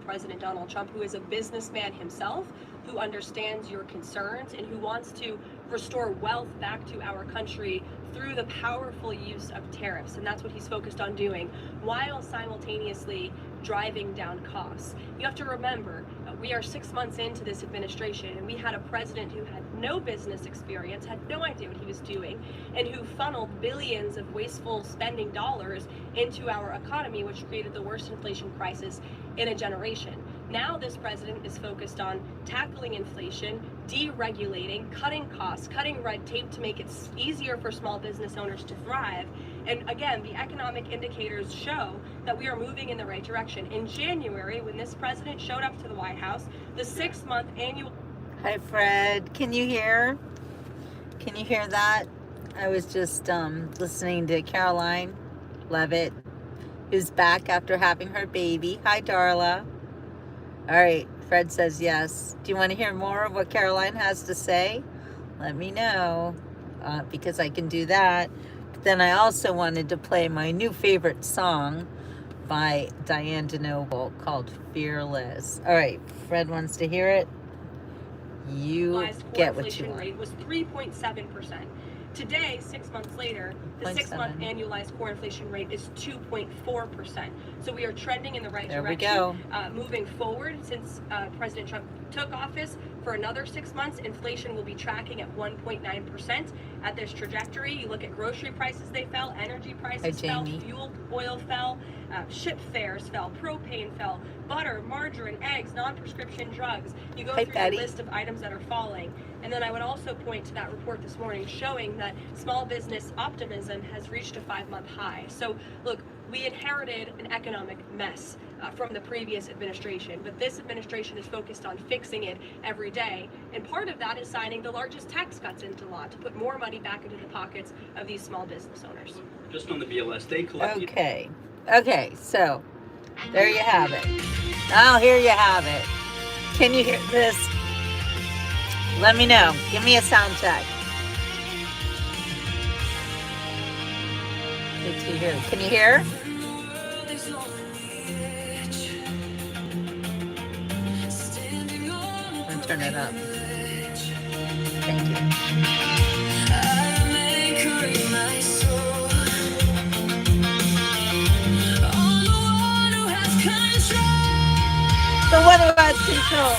President Donald Trump, who is a businessman himself, who understands your concerns and who wants to restore wealth back to our country through the powerful use of tariffs. And that's what he's focused on doing, while simultaneously driving down costs. You have to remember, we are 6 months into this administration, and we had a president who had no business experience, had no idea what he was doing, and who funneled billions of wasteful spending dollars into our economy, which created the worst inflation crisis in a generation. Now this president is focused on tackling inflation, deregulating, cutting costs, cutting red tape to make it easier for small business owners to thrive. And again, the economic indicators show that we are moving in the right direction. In January, when this president showed up to the White House, the 6-month annual... Hi, Fred. Can you hear? Can you hear that? I was just listening to Caroline Levitt, who's back after having her baby. Hi, Darla. All right, Fred says yes. Do you want to hear more of what Caroline has to say? Let me know, because I can do that. But then I also wanted to play my new favorite song by Diane DeNoble called Fearless. All right, Fred wants to hear it. You get what you want. Rate was 3.7%. Today, 6 months later, the 6-month annualized core inflation rate is 2.4%. So we are trending in the right direction. There we go. Moving forward, since President Trump took office, for another 6 months, inflation will be tracking at 1.9% at this trajectory. You look at grocery prices, they fell, energy prices fell, fuel oil fell, ship fares fell, propane fell, butter, margarine, eggs, non-prescription drugs. You go through the list of items that are falling. And then I would also point to that report this morning showing that small business optimism has reached a 5-month high. So look, we inherited an economic mess from the previous administration, but this administration is focused on fixing it every day. And part of that is signing the largest tax cuts into law to put more money back into the pockets of these small business owners. Just on the BLS, they collect... Okay, so there you have it. Oh, here you have it. Can you hear this? Let me know. Give me a sound check. Good to hear. Can you hear? I'm going to turn it up. Thank you. The one who has control.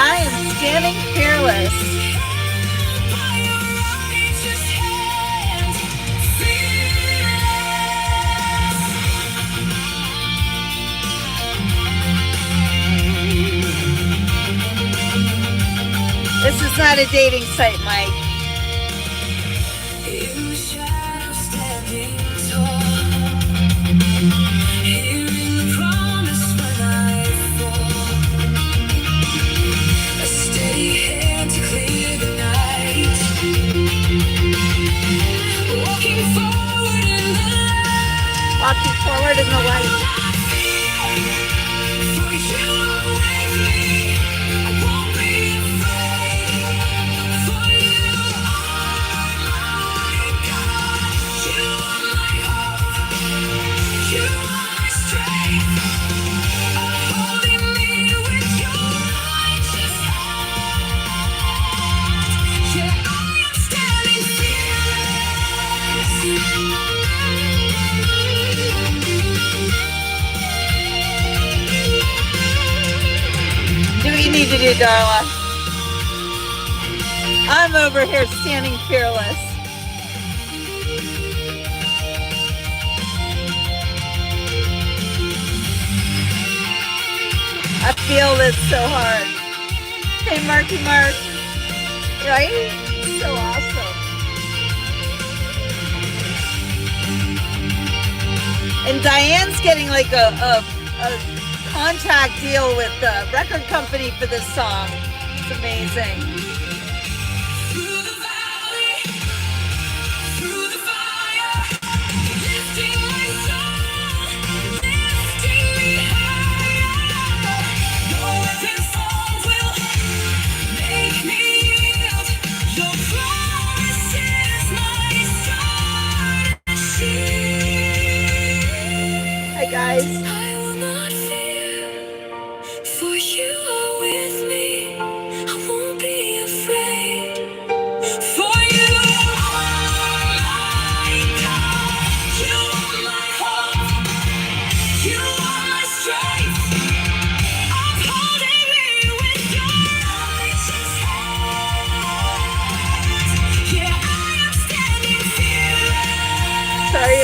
I am standing fearless. This is not a dating site, Mike. Walking forward in the light. Need to do, Darla. I'm over here standing fearless. I feel this so hard. Hey, Marky Mark. Right? So awesome. And Diane's getting like a contract deal with the record company for this song. It's amazing.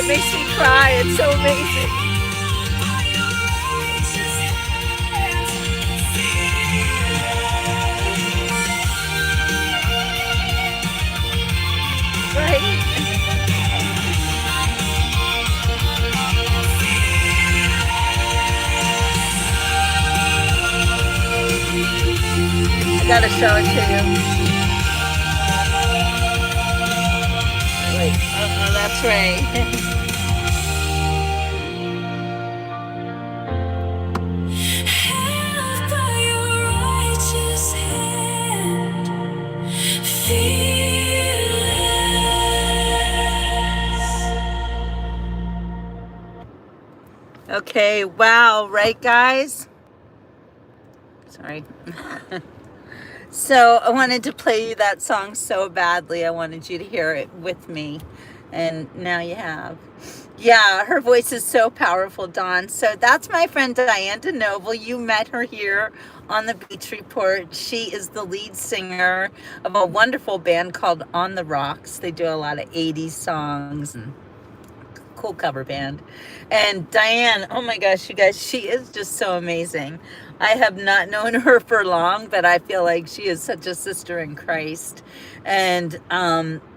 makes me cry. It's so amazing. Right? I gotta show it to you. Wait, oh, that's right. Okay, wow, right guys? Sorry. So I wanted to play you that song so badly. I wanted you to hear it with me. And now you have. Yeah, her voice is so powerful, Dawn. So that's my friend Diane DeNoble. You met her here on the Beach Report. She is the lead singer of a wonderful band called On the Rocks. They do a lot of 80s songs and cool cover band. And Diane, oh my gosh, you guys, she is just so amazing. I have not known her for long, but I feel like she is such a sister in Christ. And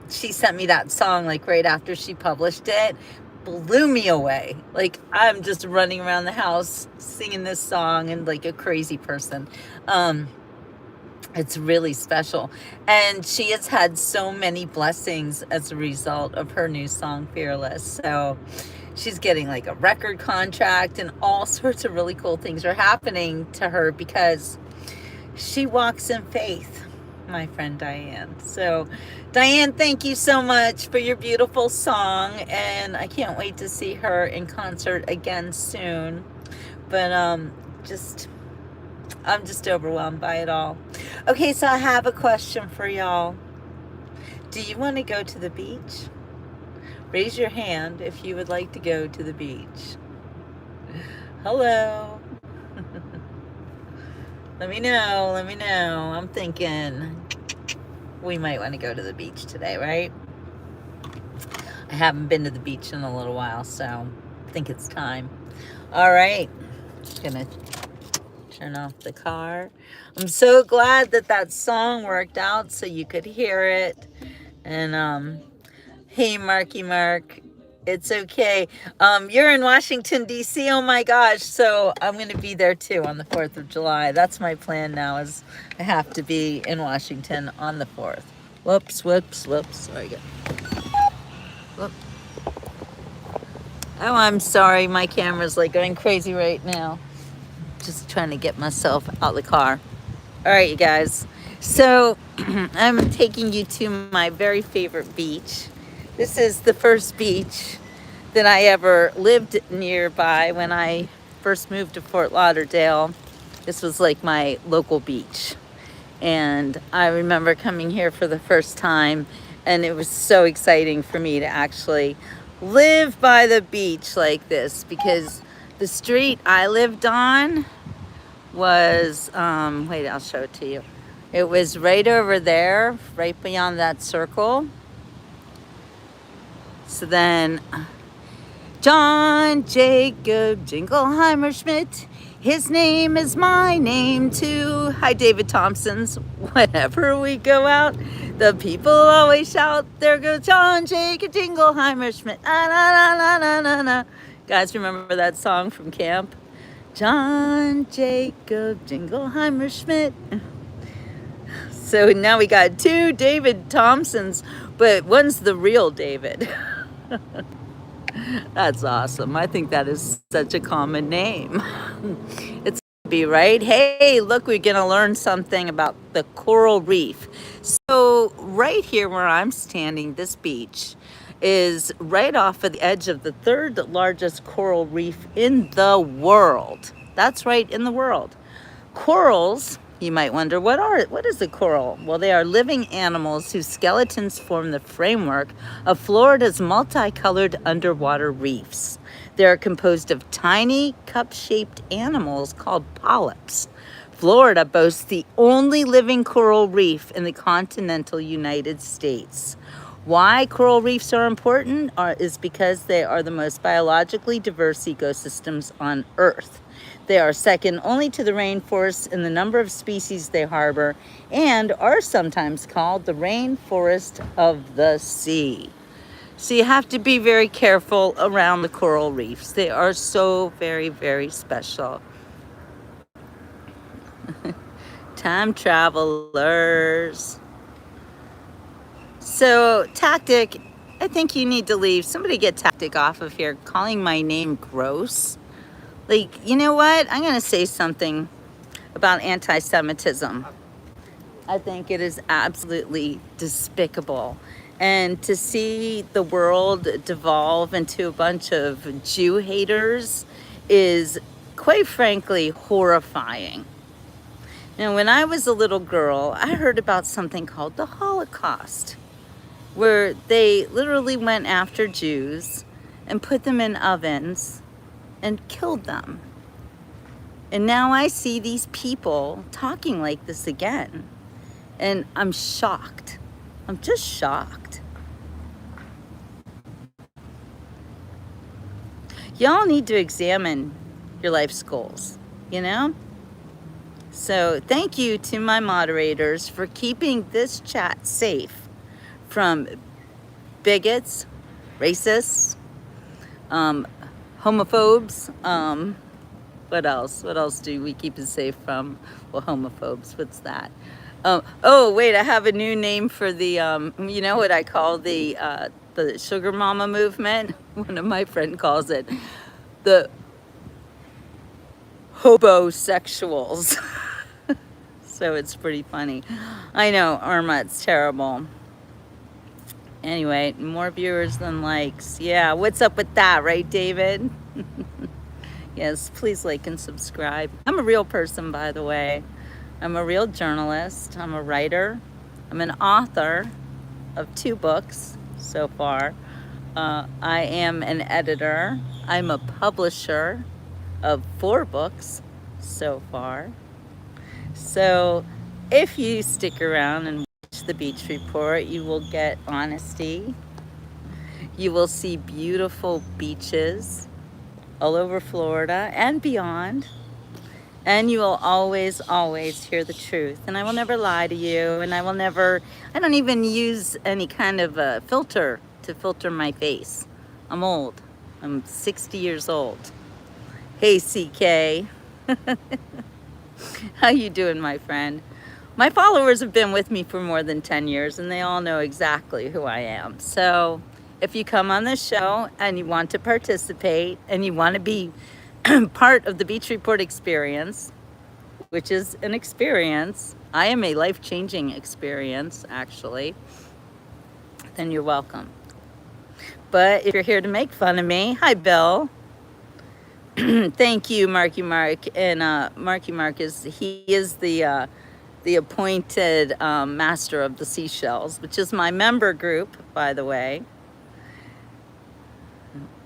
she sent me that song like right after she published it. Blew me away. Like I'm just running around the house singing this song and like a crazy person. It's really special. And she has had so many blessings as a result of her new song, Fearless. So she's getting like a record contract and all sorts of really cool things are happening to her because she walks in faith, my friend Diane. So Diane, thank you so much for your beautiful song. And I can't wait to see her in concert again soon. But I'm just overwhelmed by it all. Okay, so I have a question for y'all. Do you want to go to the beach? Raise your hand if you would like to go to the beach. Hello. Let me know. I'm thinking we might want to go to the beach today, right? I haven't been to the beach in a little while, so I think it's time. All right. Just gonna turn off the car. I'm so glad that song worked out so you could hear it. And hey Marky Mark, it's okay. You're in Washington DC. Oh my gosh, so I'm gonna be there too on the 4th of July. That's my plan now, is I have to be in Washington on the 4th. Whoops. Sorry. Whoop. Oh, I'm sorry, my camera's like going crazy right now. Just trying to get myself out of the car. All right, you guys. So I'm taking you to my very favorite beach. This is the first beach that I ever lived nearby when I first moved to Fort Lauderdale. This was like my local beach. And I remember coming here for the first time, and it was so exciting for me to actually live by the beach like this, because the street I lived on was, wait, I'll show it to you. It was right over there, right beyond that circle. So then, John Jacob Jingleheimer Schmidt, his name is my name too. Hi, David Thompson's. Whenever we go out, the people always shout, there goes John Jacob Jingleheimer Schmidt. Ah, na, na, na, na, na. Guys, remember that song from camp? John Jacob Jingleheimer Schmidt. So now we got two David Thompsons, but one's the real David. That's awesome. I think that is such a common name. It's be right. Hey, look, we're gonna learn something about the coral reef. So right here where I'm standing, this beach is right off of the edge of the third largest coral reef in the world. That's right, in the world. Corals, you might wonder, what is a coral? Well, they are living animals whose skeletons form the framework of Florida's multicolored underwater reefs. They are composed of tiny cup-shaped animals called polyps. Florida boasts the only living coral reef in the continental United States. Why coral reefs are important is because they are the most biologically diverse ecosystems on Earth. They are second only to the rainforests in the number of species they harbor and are sometimes called the rainforest of the sea. So you have to be very careful around the coral reefs. They are so very, very special. Time travelers. So, Tactic, I think you need to leave. Somebody get Tactic off of here, calling my name gross. Like, you know what? I'm going to say something about anti-Semitism. I think it is absolutely despicable. And to see the world devolve into a bunch of Jew haters is, quite frankly, horrifying. Now, when I was a little girl, I heard about something called the Holocaust, where they literally went after Jews and put them in ovens and killed them. And now I see these people talking like this again. And I'm shocked. I'm just shocked. Y'all need to examine your life's goals, you know? So thank you to my moderators for keeping this chat safe from bigots, racists, homophobes. What else? What else do we keep it safe from? Well, homophobes, what's that? Oh, wait, I have a new name for the, you know what I call the sugar mama movement? One of my friends calls it the hobosexuals. So it's pretty funny. I know, Irma, it's terrible. Anyway, more viewers than likes. Yeah, what's up with that, right, David? Yes, please like and subscribe. I'm a real person, by the way. I'm a real journalist. I'm a writer. I'm an author of 2 books so far. I am an editor. I'm a publisher of 4 books so far. So if you stick around and watch the Beach Report, you will get honesty. You will see beautiful beaches all over Florida and beyond. And you will always, always hear the truth. And I will never lie to you. And I don't even use any kind of a filter to filter my face. I'm old. I'm 60 years old. Hey, CK. How you doing, my friend? My followers have been with me for more than 10 years, and they all know exactly who I am. So if you come on this show and you want to participate and you want to be part of the Beach Report experience, which is an experience, I am a life-changing experience, actually, then you're welcome. But if you're here to make fun of me, hi, Bill. Thank you, Marky Mark. And Marky Mark is the appointed master of the seashells, which is my member group, by the way.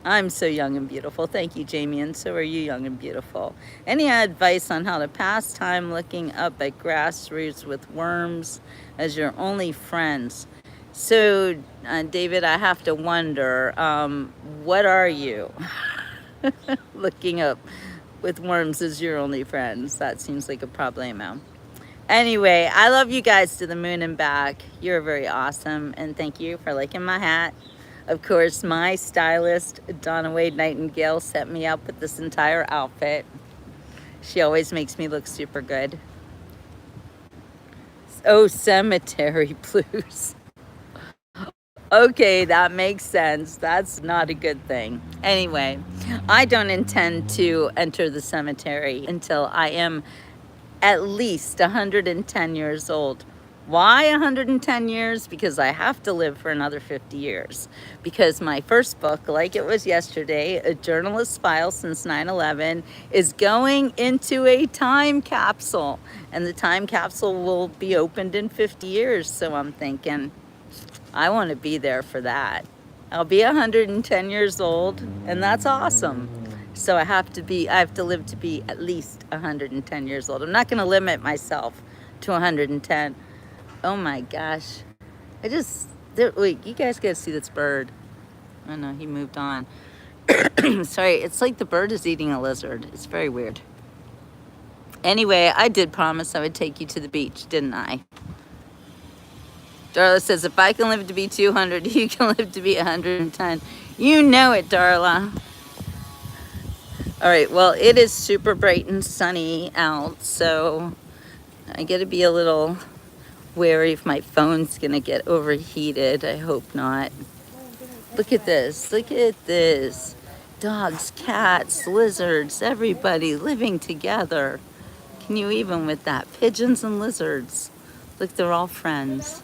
I'm so young and beautiful. Thank you, Jamie, and so are you young and beautiful. Any advice on how to pass time looking up at grass roots with worms as your only friends? So, David, I have to wonder, what are you looking up with worms as your only friends? That seems like a problemo. Anyway, I love you guys to the moon and back. You're very awesome, and thank you for liking my hat. Of course, my stylist, Donna Wade Nightingale, set me up with this entire outfit. She always makes me look super good. Oh, cemetery blues. Okay, that makes sense. That's not a good thing. Anyway, I don't intend to enter the cemetery until I am at least 110 years old. Why 110 years? Because I have to live for another 50 years. Because my first book, like it was yesterday, A Journalist's File Since 9/11, is going into a time capsule. And the time capsule will be opened in 50 years. So I'm thinking, I want to be there for that. I'll be 110 years old, and that's awesome. So I have to live to be at least 110 years old. I'm not going to limit myself to 110. Oh my gosh. Wait, you guys gotta see this bird. Oh no, he moved on. Sorry, it's like the bird is eating a lizard. It's very weird. Anyway, I did promise I would take you to the beach, didn't I? Darla says, if I can live to be 200, you can live to be 110. You know it, Darla. All right, well, it is super bright and sunny out, so I got to be a little wary if my phone's going to get overheated. I hope not. Look at this. Look at this. Dogs, cats, lizards, everybody living together. Can you even with that? Pigeons and lizards. Look, they're all friends.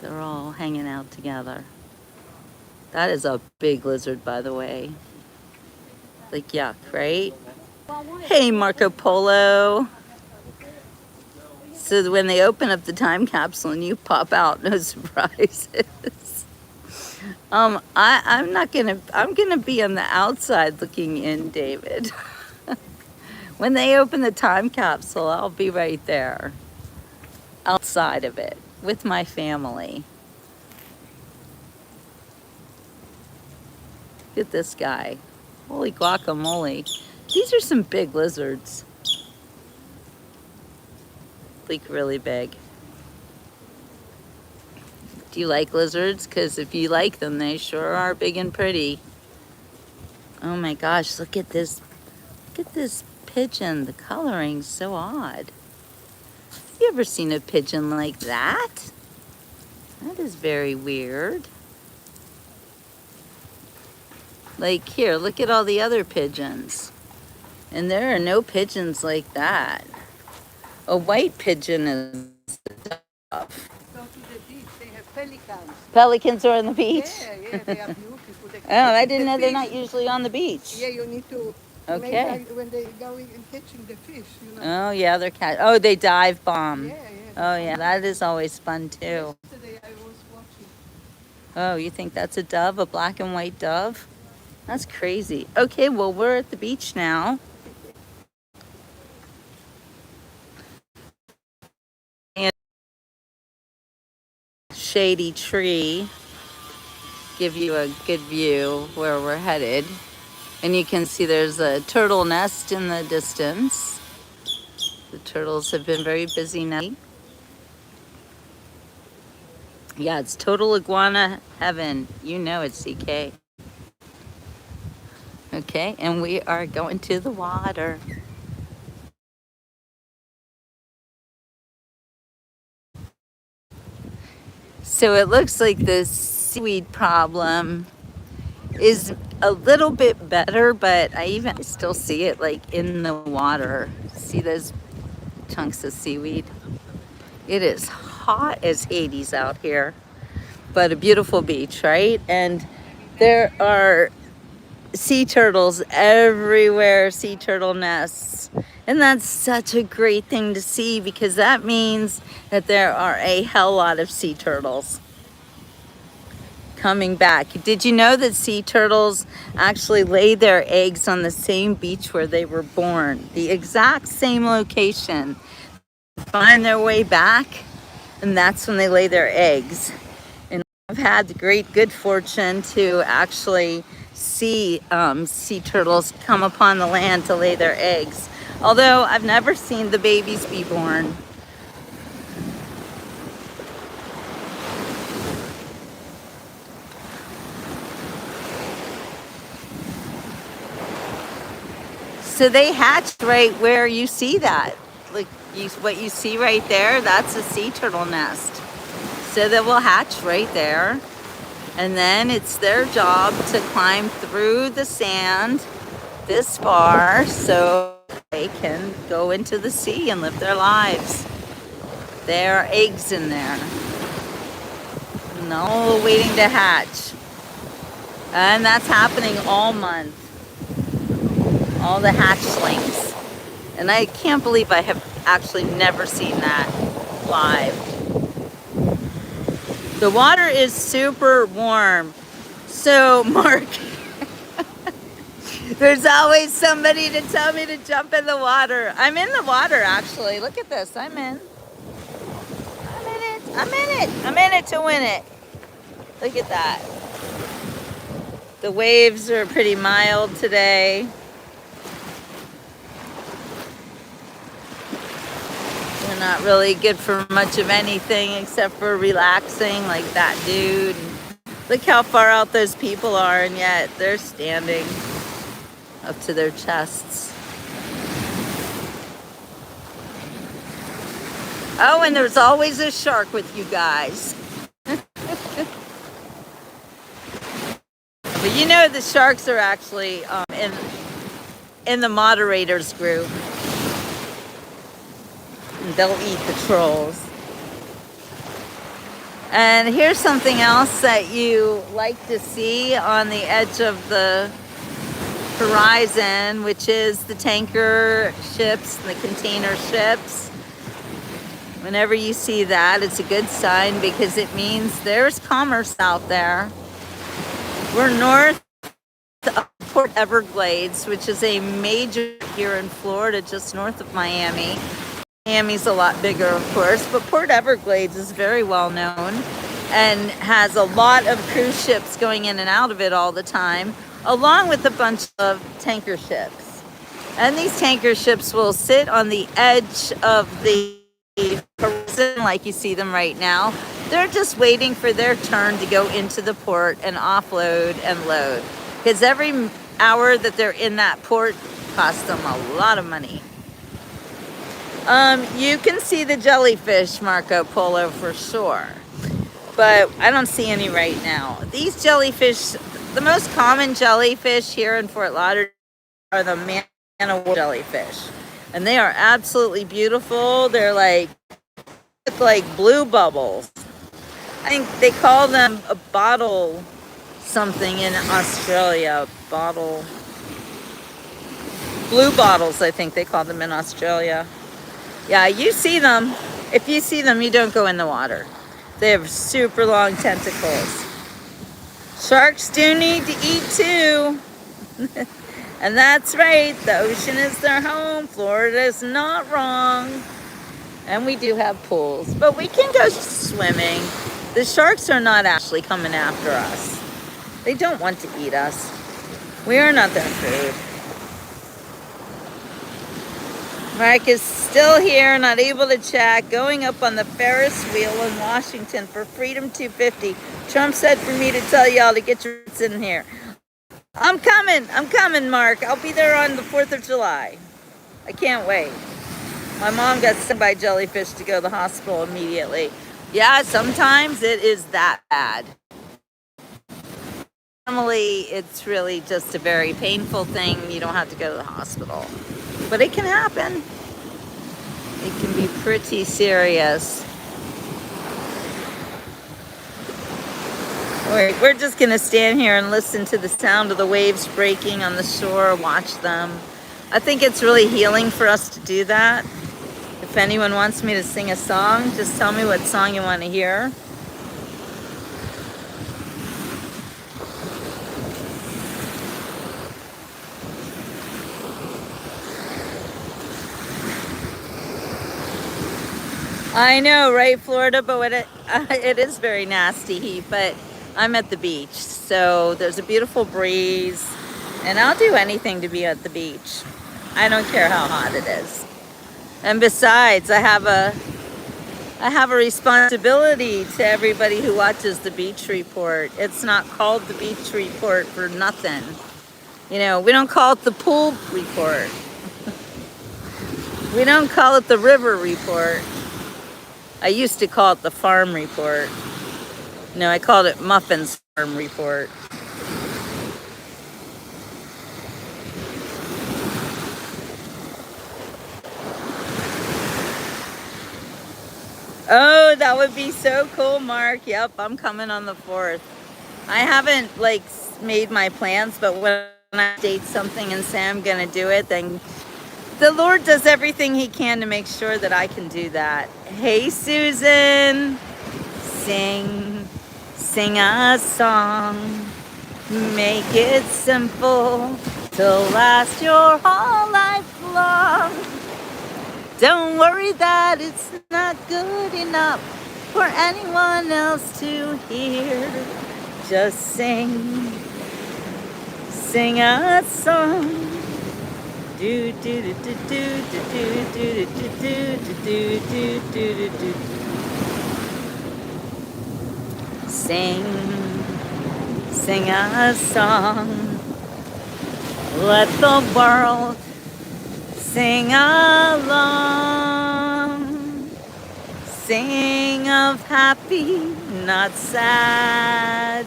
They're all hanging out together. That is a big lizard, by the way. Like, yuck, right? Hey, Marco Polo. So when they open up the time capsule and you pop out, no surprises. I'm gonna be on the outside looking in, David. When they open the time capsule, I'll be right there, outside of it, with my family. Look at this guy. Holy guacamole. These are some big lizards. Like really big. Do you like lizards? Because if you like them, they sure are big and pretty. Oh my gosh, look at this. Look at this pigeon. The coloring's so odd. Have you ever seen a pigeon like that? That is very weird. Like here, look at all the other pigeons. And there are no pigeons like that. A white pigeon is tough. Go to the beach, they have pelicans. Pelicans are on the beach? Yeah, they are beautiful. They Oh, I didn't the know they're fish. not usually on the beach. Yeah, you need to Okay. make like when they're going and catching the fish, you know. Oh yeah, they're oh, they dive bomb. Yeah. Oh yeah, that is always fun too. Yesterday I was watching. Oh, you think that's a dove, a black and white dove? That's crazy. Okay, well, we're at the beach now. And shady tree, give you a good view where we're headed. And you can see there's a turtle nest in the distance. The turtles have been very busy now. Yeah, it's total iguana heaven. You know it's CK. Okay, and we are going to the water. So it looks like the seaweed problem is a little bit better, but I even still see it like in the water. See those chunks of seaweed? It is hot as Hades out here, but a beautiful beach, right? And there are sea turtles everywhere, sea turtle nests. And that's such a great thing to see because that means that there are a hell lot of sea turtles coming back. Did you know that sea turtles actually lay their eggs on the same beach where they were born? The exact same location. Find their way back, and that's when they lay their eggs. And I've had the great good fortune to actually see sea turtles come upon the land to lay their eggs. Although I've never seen the babies be born. So they hatch right where you see that. Like what you see right there, that's a sea turtle nest. So they will hatch right there. And then it's their job to climb through the sand this far so they can go into the sea and live their lives. There are eggs in there. And all waiting to hatch. And that's happening all month. All the hatchlings. And I can't believe I have actually never seen that live. The water is super warm. So, Mark, there's always somebody to tell me to jump in the water. I'm in the water, actually. Look at this. I'm in it. I'm in it to win it. Look at that. The waves are pretty mild today. They're not really good for much of anything except for relaxing, like that dude. Look how far out those people are, and yet they're standing up to their chests. Oh, and there's always a shark with you guys. But you know the sharks are actually in the moderators group. They'll eat the trolls. And here's something else that you like to see on the edge of the horizon, which is the tanker ships and the container ships. Whenever you see that, it's a good sign because it means there's commerce out there. We're north of Port Everglades, which is a major here in Florida, just north of Miami. Miami's a lot bigger, of course, but Port Everglades is very well known and has a lot of cruise ships going in and out of it all the time, along with a bunch of tanker ships. And these tanker ships will sit on the edge of the horizon like you see them right now. They're just waiting for their turn to go into the port and offload and load, because every hour that they're in that port costs them a lot of money. You can see the jellyfish, Marco Polo, for sure, but I don't see any right now. These jellyfish, the most common jellyfish here in Fort Lauderdale are the man o' war jellyfish, and they are absolutely beautiful. They're look like blue bubbles. I think they call them a bottle something in Australia. Blue bottles, I think they call them in Australia. Yeah, you see them. If you see them, you don't go in the water. They have super long tentacles. Sharks do need to eat too. And that's right, the ocean is their home. Florida is not wrong. And we do have pools, but we can go swimming. The sharks are not actually coming after us. They don't want to eat us. We are not their food. Mark is still here, not able to chat, going up on the Ferris wheel in Washington for Freedom 250. Trump said for me to tell y'all to get your roots in here. I'm coming, Mark. I'll be there on the 4th of July. I can't wait. My mom got stung by jellyfish to go to the hospital immediately. Yeah, sometimes it is that bad. Normally, it's really just a very painful thing. You don't have to go to the hospital. But it can happen. It can be pretty serious. We're just going to stand here and listen to the sound of the waves breaking on the shore, watch them. I think it's really healing for us to do that. If anyone wants me to sing a song, just tell me what song you want to hear. I know, right, Florida? But it is very nasty heat, but I'm at the beach, so there's a beautiful breeze, and I'll do anything to be at the beach. I don't care how hot it is. And besides, I have a responsibility to everybody who watches the Beach Report. It's not called the Beach Report for nothing. You know, we don't call it the Pool Report. We don't call it the River Report. I used to call it the Farm Report. No, I called it Muffin's Farm Report. Oh, that would be so cool, Mark. Yep, I'm coming on the 4th. I haven't made my plans, but when I date something and say I'm gonna do it, then the Lord does everything he can to make sure that I can do that. Hey, Susan, sing a song. Make it simple to last your whole life long. Don't worry that it's not good enough. for anyone else to hear. Just sing, sing a song. Do do do do do do do do do do do do do. Sing, sing a song. Let the world sing along. Sing of happy, not sad.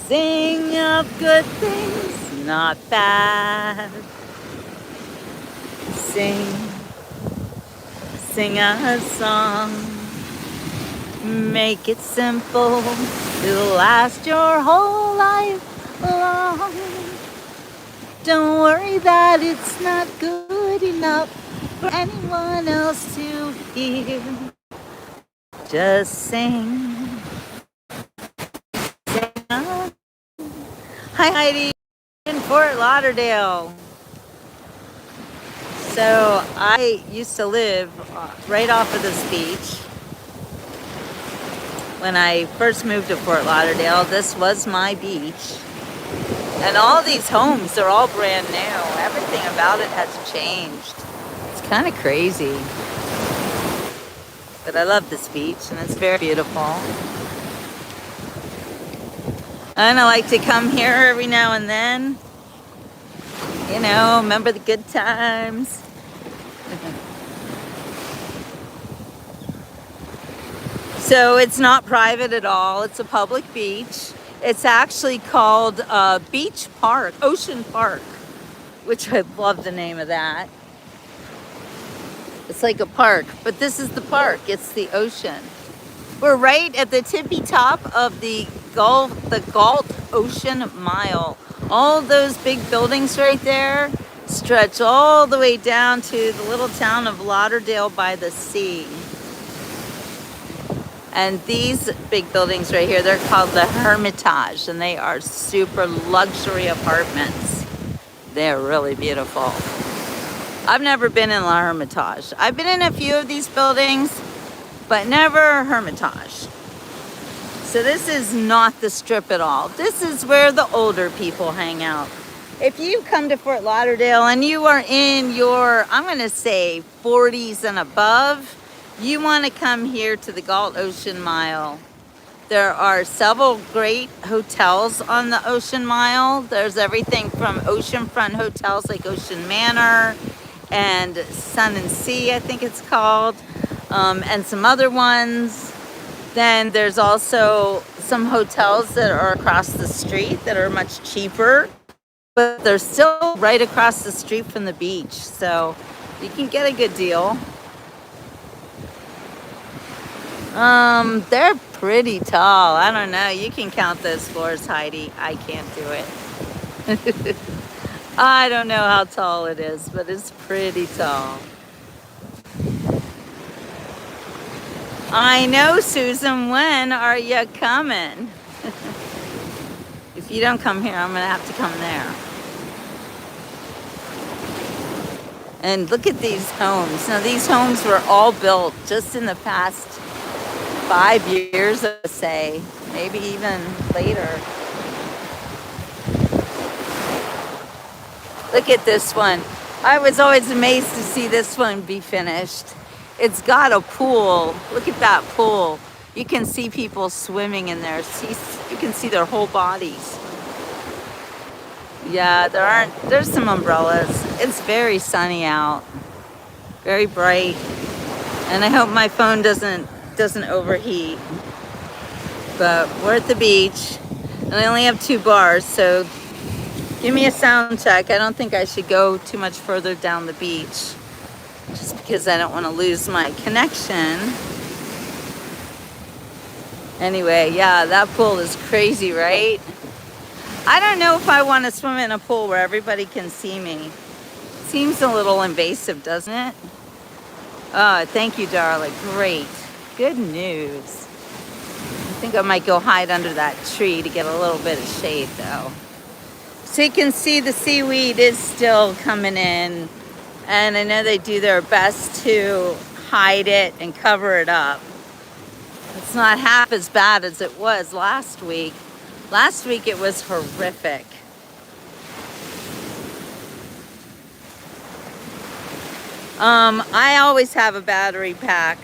Sing of good things, not bad. Sing, sing a song. Make it simple, it'll last your whole life long. Don't worry that it's not good enough for anyone else to hear. Just sing. Sing. Hi Heidi, in Fort Lauderdale. So I used to live right off of this beach. When I first moved to Fort Lauderdale, this was my beach. And all these homes are all brand new. Everything about it has changed. It's kind of crazy. But I love this beach and it's very beautiful. And I like to come here every now and then. You know, remember the good times. So it's not private at all. It's a public beach. It's actually called Beach Park, Ocean Park, which I love the name of that. It's like a park, but this is the park. It's the ocean. We're right at the tippy top of the Galt Ocean Mile. All those big buildings right there stretch all the way down to the little town of Lauderdale by the sea. And these big buildings right here, they're called the Hermitage, and they are super luxury apartments. They're really beautiful. I've never been in La Hermitage. I've been in a few of these buildings, but never Hermitage. So this is not the Strip at all. This is where the older people hang out. If you come to Fort Lauderdale and you are in your, I'm gonna say 40s and above, you want to come here to the Galt Ocean Mile. There are several great hotels on the Ocean Mile. There's everything from oceanfront hotels like Ocean Manor and Sun and Sea, I think it's called, and some other ones. Then there's also some hotels that are across the street that are much cheaper, but they're still right across the street from the beach, so you can get a good deal. They're pretty tall. I don't know. You can count those floors, Heidi. I can't do it. I don't know how tall it is, but it's pretty tall. I know, Susan. When are you coming? If you don't come here, I'm going to have to come there. And look at these homes. Now, these homes were all built just in the past 5 years, I would say, maybe even later. Look at this one. I was always amazed to see this one be finished. It's got a pool. Look at that pool. You can see people swimming in there. You can see their whole bodies. Yeah, there's some umbrellas. It's very sunny out. Very bright. And I hope my phone doesn't overheat. But we're at the beach and I only have 2 bars, so give me a sound check. I don't think I should go too much further down the beach just because I don't want to lose my connection. Anyway, yeah, that pool is crazy, right? I don't know if I want to swim in a pool where everybody can see me. Seems a little invasive, doesn't it? Oh, thank you, darling. Great. Good news. I think I might go hide under that tree to get a little bit of shade, though. So you can see the seaweed is still coming in. And I know they do their best to hide it and cover it up. It's not half as bad as it was last week. Last week it was horrific. I always have a battery pack.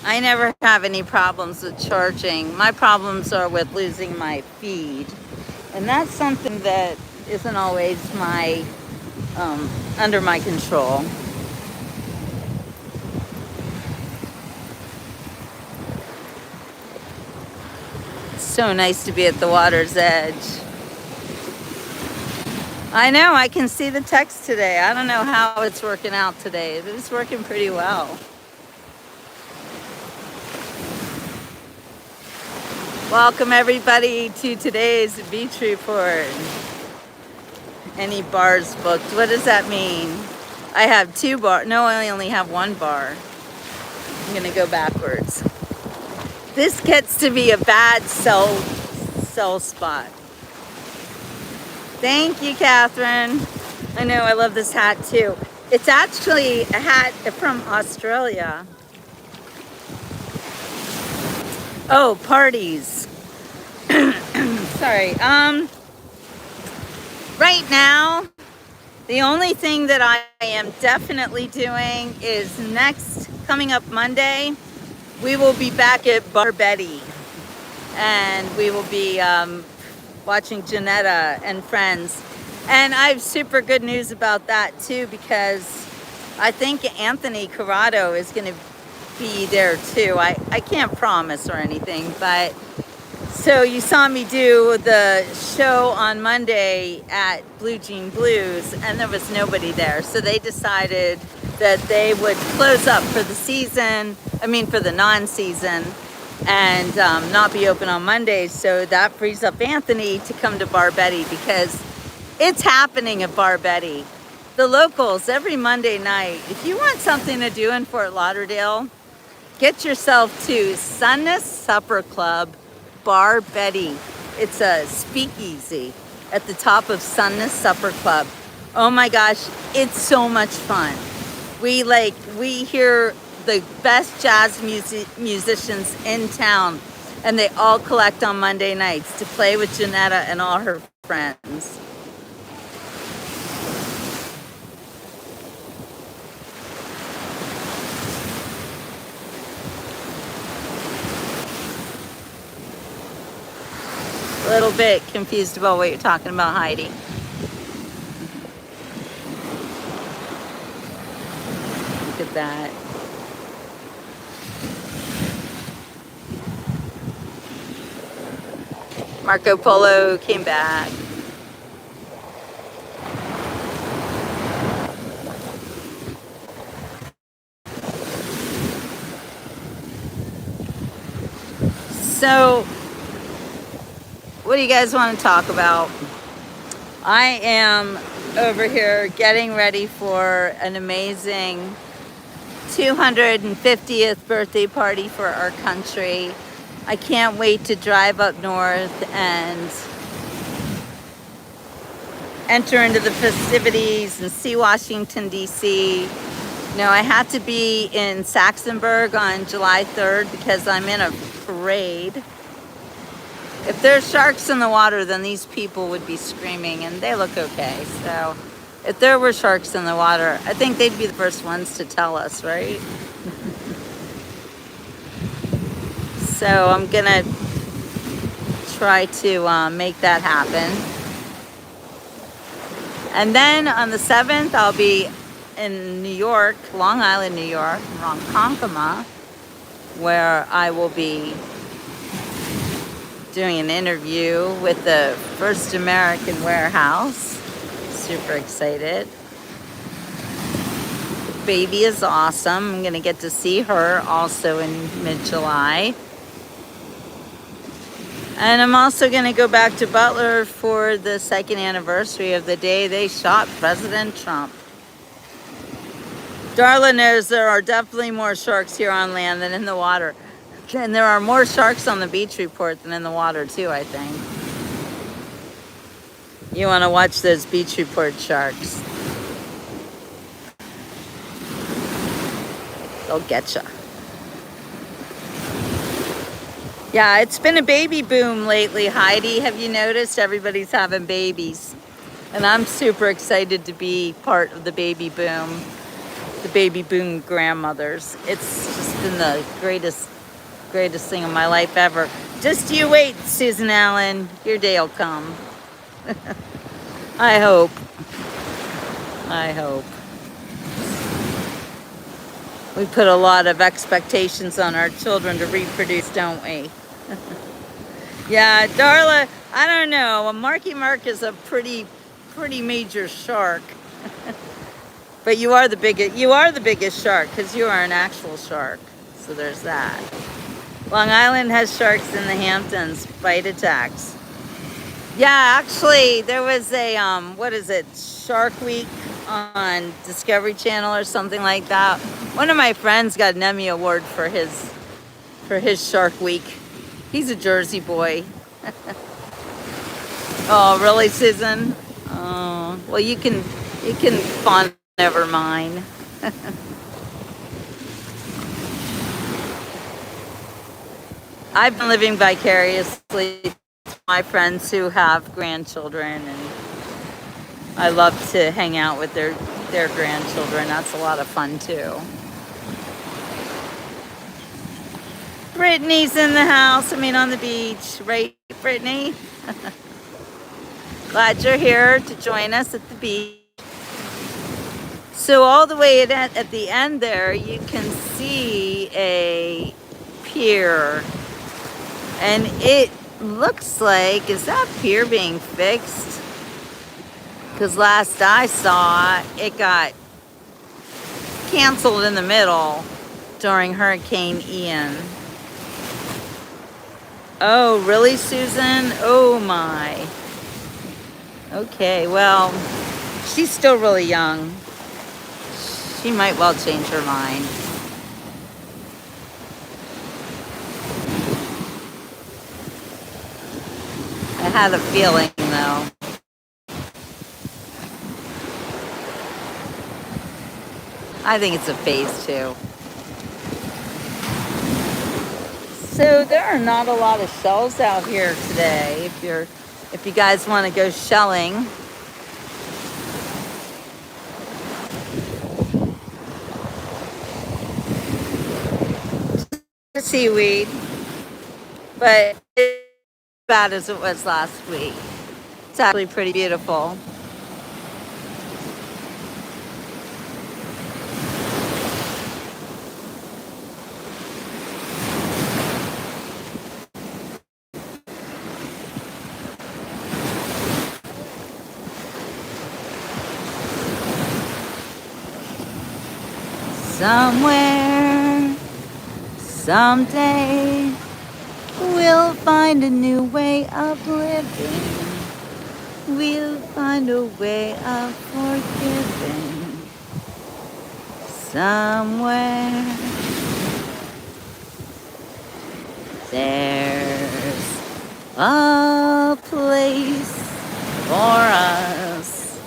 I never have any problems with charging. My problems are with losing my feed. And that's something that isn't always under my control. It's so nice to be at the water's edge. I know, I can see the text today. I don't know how it's working out today, but it's working pretty well. Welcome everybody to today's beach report. Any bars booked? What does that mean? I have 2 bars. No, I only have 1 bar. I'm gonna go backwards. This gets to be a bad sell spot. Thank you, Catherine. I know, I love this hat too. It's actually a hat from Australia. Oh, parties. Sorry. Right now, the only thing that I am definitely doing is coming up Monday, we will be back at Bar Betty. And we will be watching Janetta and friends. And I have super good news about that too, because I think Anthony Corrado is going to be there too. I can't promise or anything, but so you saw me do the show on Monday at Blue Jean Blues and there was nobody there. So they decided that they would close up for the season, for the non-season, and not be open on Mondays. So that frees up Anthony to come to Bar Betty, because it's happening at Bar Betty. The locals, every Monday night, if you want something to do in Fort Lauderdale, get yourself to Sunness Supper Club, Bar Betty. It's a speakeasy at the top of Sunness Supper Club. Oh my gosh, it's so much fun. We hear the best jazz musicians in town, and they all collect on Monday nights to play with Janetta and all her friends. A little bit confused about what you're talking about, Heidi. Look at that. Marco Polo came back. So, what do you guys want to talk about? I am over here getting ready for an amazing 250th birthday party for our country. I can't wait to drive up north and enter into the festivities and see Washington, D.C. No, I had to be in Saxonburg on July 3rd because I'm in a parade. If there's sharks in the water, then these people would be screaming, and they look okay. So if there were sharks in the water, I think they'd be the first ones to tell us, right? So I'm gonna try to make that happen. And then on the 7th, I'll be in New York, Long Island, New York, Ronkonkoma, where I will be doing an interview with the First American Warehouse. Super excited. Baby is awesome. I'm gonna get to see her also in mid-July. And I'm also gonna go back to Butler for the 2nd anniversary of the day they shot President Trump. Darla knows there are definitely more sharks here on land than in the water. And there are more sharks on the beach report than in the water too, I think. You want to watch those beach report sharks. The they'll get you. Yeah, it's been a baby boom lately, Heidi. Have you noticed everybody's having babies? And I'm super excited to be part of the baby boom grandmothers. It's just been the greatest thing in my life ever. Just you wait, Susan Allen. Your day will come. I hope. We put a lot of expectations on our children to reproduce, don't we? Yeah, Darla, I don't know. Marky Mark is a pretty major shark. But you are the biggest shark because you are an actual shark. So there's that. Long Island has sharks in the Hamptons, bite attacks. Yeah, actually there was a what is it? Shark Week on Discovery Channel or something like that. One of my friends got an Emmy Award for his Shark Week. He's a Jersey boy. Oh, really, Susan? Oh, well, you can fawn over mine. I've been living vicariously to my friends who have grandchildren, and I love to hang out with their grandchildren. That's a lot of fun too. Brittany's in the house. On the beach, right, Brittany? Glad you're here to join us at the beach. So all the way at the end there, you can see a pier. And it looks like, is that pier being fixed? Because last I saw, it got canceled in the middle during Hurricane Ian. Oh, really, Susan? Oh my. Okay, well, she's still really young. She might well change her mind. I had a feeling, though. I think it's a phase 2. So there are not a lot of shells out here today. If you guys want to go shelling. Seaweed, but it's as bad as it was last week. It's actually pretty beautiful. Somewhere, someday, we'll find a new way of living. We'll find a way of forgiving. Somewhere, there's a place for us.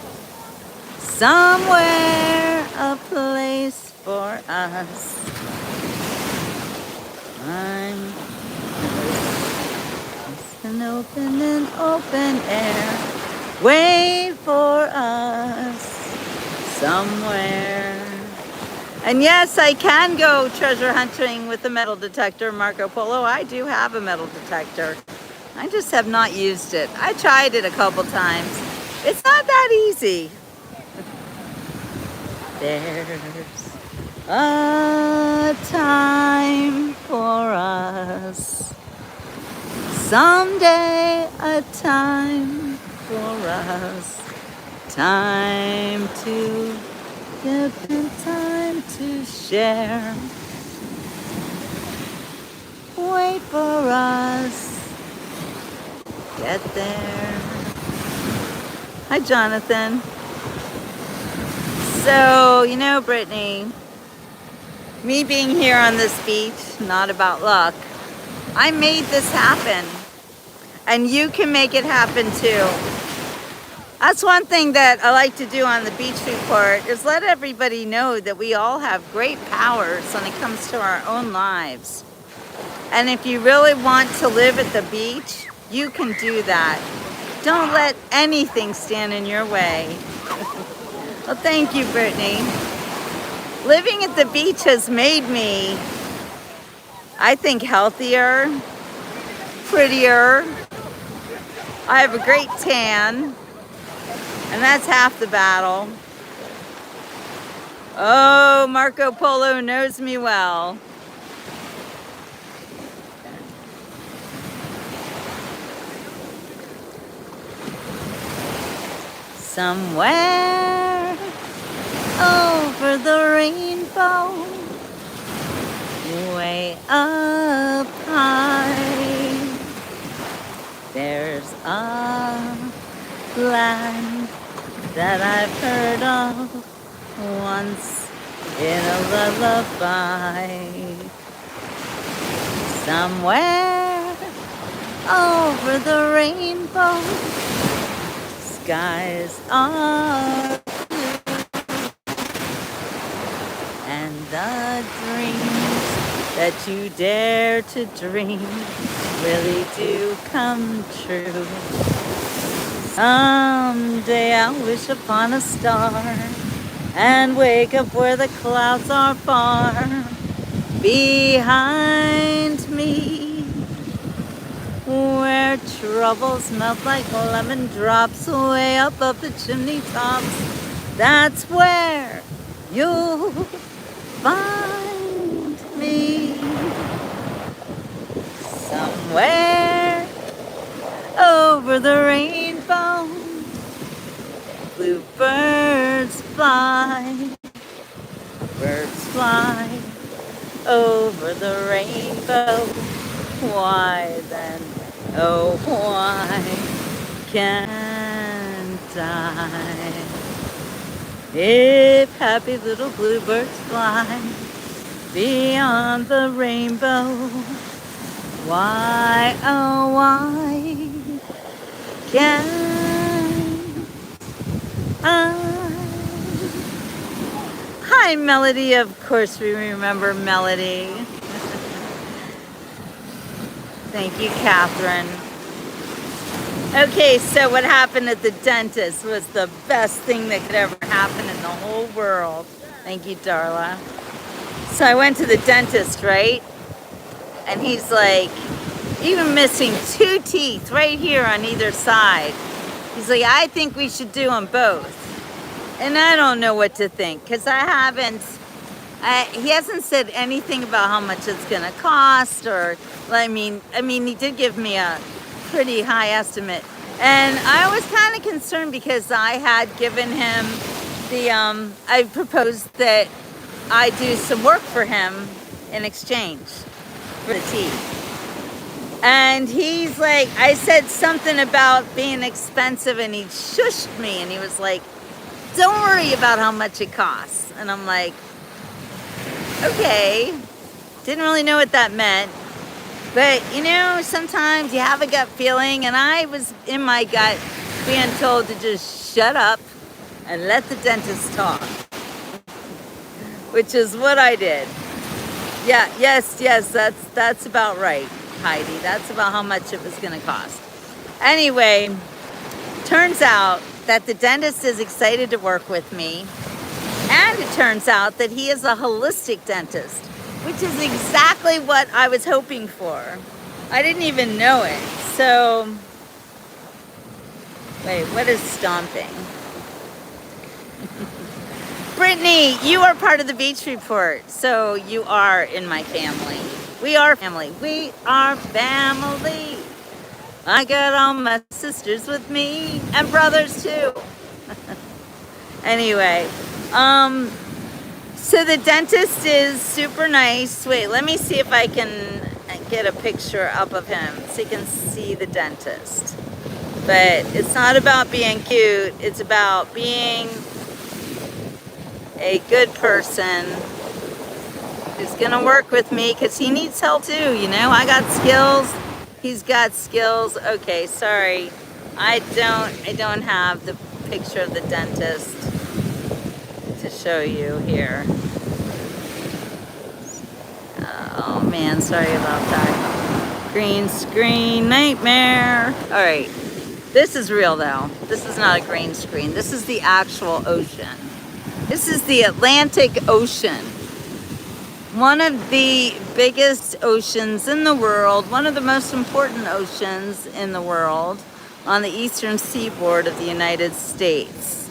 Somewhere, a place for us. I'm an open air. Wait for us somewhere. And yes, I can go treasure hunting with a metal detector, Marco Polo. I do have a metal detector. I just have not used it. I tried it a couple times. It's not that easy. There's a time for us. Someday a time for us. Time to give and time to share. Wait for us. Get there. Hi, Jonathan. So, Brittany, me being here on this beach, not about luck. I made this happen. And you can make it happen too. That's one thing that I like to do on the beach report is let everybody know that we all have great powers when it comes to our own lives. And if you really want to live at the beach, you can do that. Don't let anything stand in your way. Well, thank you, Brittany. Living at the beach has made me, I think, healthier, prettier. I have a great tan, and that's half the battle. Oh, Marco Polo knows me well. Somewhere over the rainbow, way up high, there's a land that I've heard of once in a lullaby. Somewhere over the rainbow, skies are and the dreams that you dare to dream really do come true. Someday I'll wish upon a star and wake up where the clouds are far behind me, where troubles melt like lemon drops way above the chimney tops. That's where you'll find me. Somewhere over the rainbow, bluebirds fly, birds fly over the rainbow. Why then, oh why can't I? If happy little bluebirds fly beyond the rainbow, why, oh why can't I? Hi, Melody. Of course we remember Melody. Thank you, Catherine. Okay, so what happened at the dentist was the best thing that could ever happen in the whole world. Thank you, Darla. So I went to the dentist, right? And he's like, even missing 2 teeth right here on either side. He's like, I think we should do them both. And I don't know what to think, because he hasn't said anything about how much it's gonna cost, or I mean he did give me a pretty high estimate, and I was kind of concerned because I had given him I proposed that I do some work for him in exchange for the teeth, and he's like, I said something about being expensive, and he shushed me, and he was like, don't worry about how much it costs. And I'm like, okay, didn't really know what that meant, but you know, sometimes you have a gut feeling, and I was in my gut being told to just shut up and let the dentist talk, which is what I did. Yeah, yes, that's about right, Heidi. That's about how much it was gonna cost. Anyway, turns out that the dentist is excited to work with me. And it turns out that he is a holistic dentist, which is exactly what I was hoping for. I didn't even know it. So, wait, what is stomping? Brittany, you are part of the beach report, so you are in my family. We are family. We are family. I got all my sisters with me, and brothers too. Anyway, so the dentist is super nice. Wait, let me see if I can get a picture up of him so you can see the dentist. But it's not about being cute, it's about being a good person who's gonna work with me, because he needs help too, you know. I got skills, he's got skills. Okay, sorry, I don't have the picture of the dentist to show you here. Oh man, sorry about that. Green screen nightmare. All right, this is real though. This is not a green screen. This is the actual ocean. This is the Atlantic Ocean. One of the biggest oceans in the world, one of the most important oceans in the world on the eastern seaboard of the United States.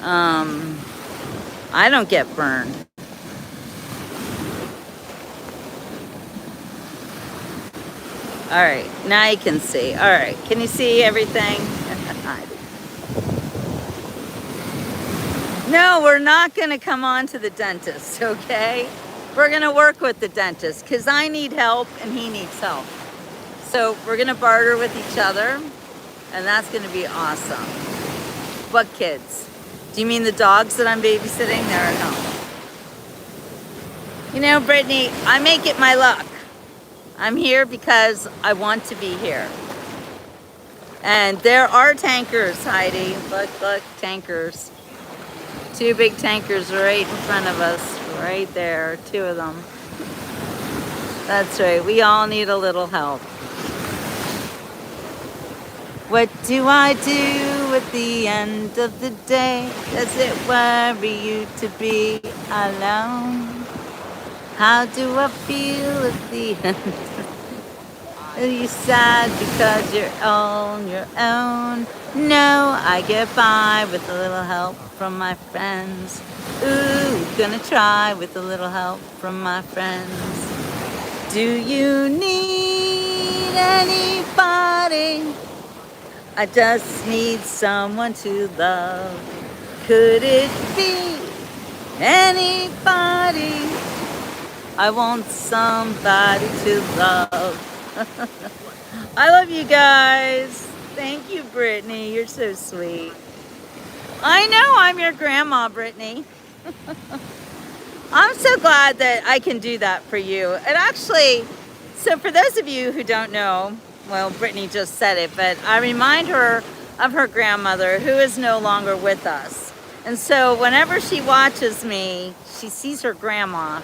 I don't get burned. All right, now you can see. All right, can you see everything? No, we're not gonna come on to the dentist, okay? We're gonna work with the dentist because I need help and he needs help. So we're gonna barter with each other and that's gonna be awesome. What kids? Do you mean the dogs that I'm babysitting? They're at home. You know, Brittany, I make it my luck. I'm here because I want to be here. And there are tankers, Heidi. Look, tankers. 2 big tankers right in front of us, right there, 2 of them. That's right, we all need a little help. What do I do at the end of the day? Does it worry you to be alone? How do I feel at the end? Are you sad because you're on your own? No, I get by with a little help from my friends. Ooh, gonna try with a little help from my friends. Do you need anybody? I just need someone to love. Could it be anybody? I want somebody to love. I love you guys. Thank you, Brittany. You're so sweet. I know I'm your grandma, Brittany. I'm so glad that I can do that for you. And actually, so for those of you who don't know, well, Brittany just said it, but I remind her of her grandmother who is no longer with us. And so whenever she watches me, she sees her grandma.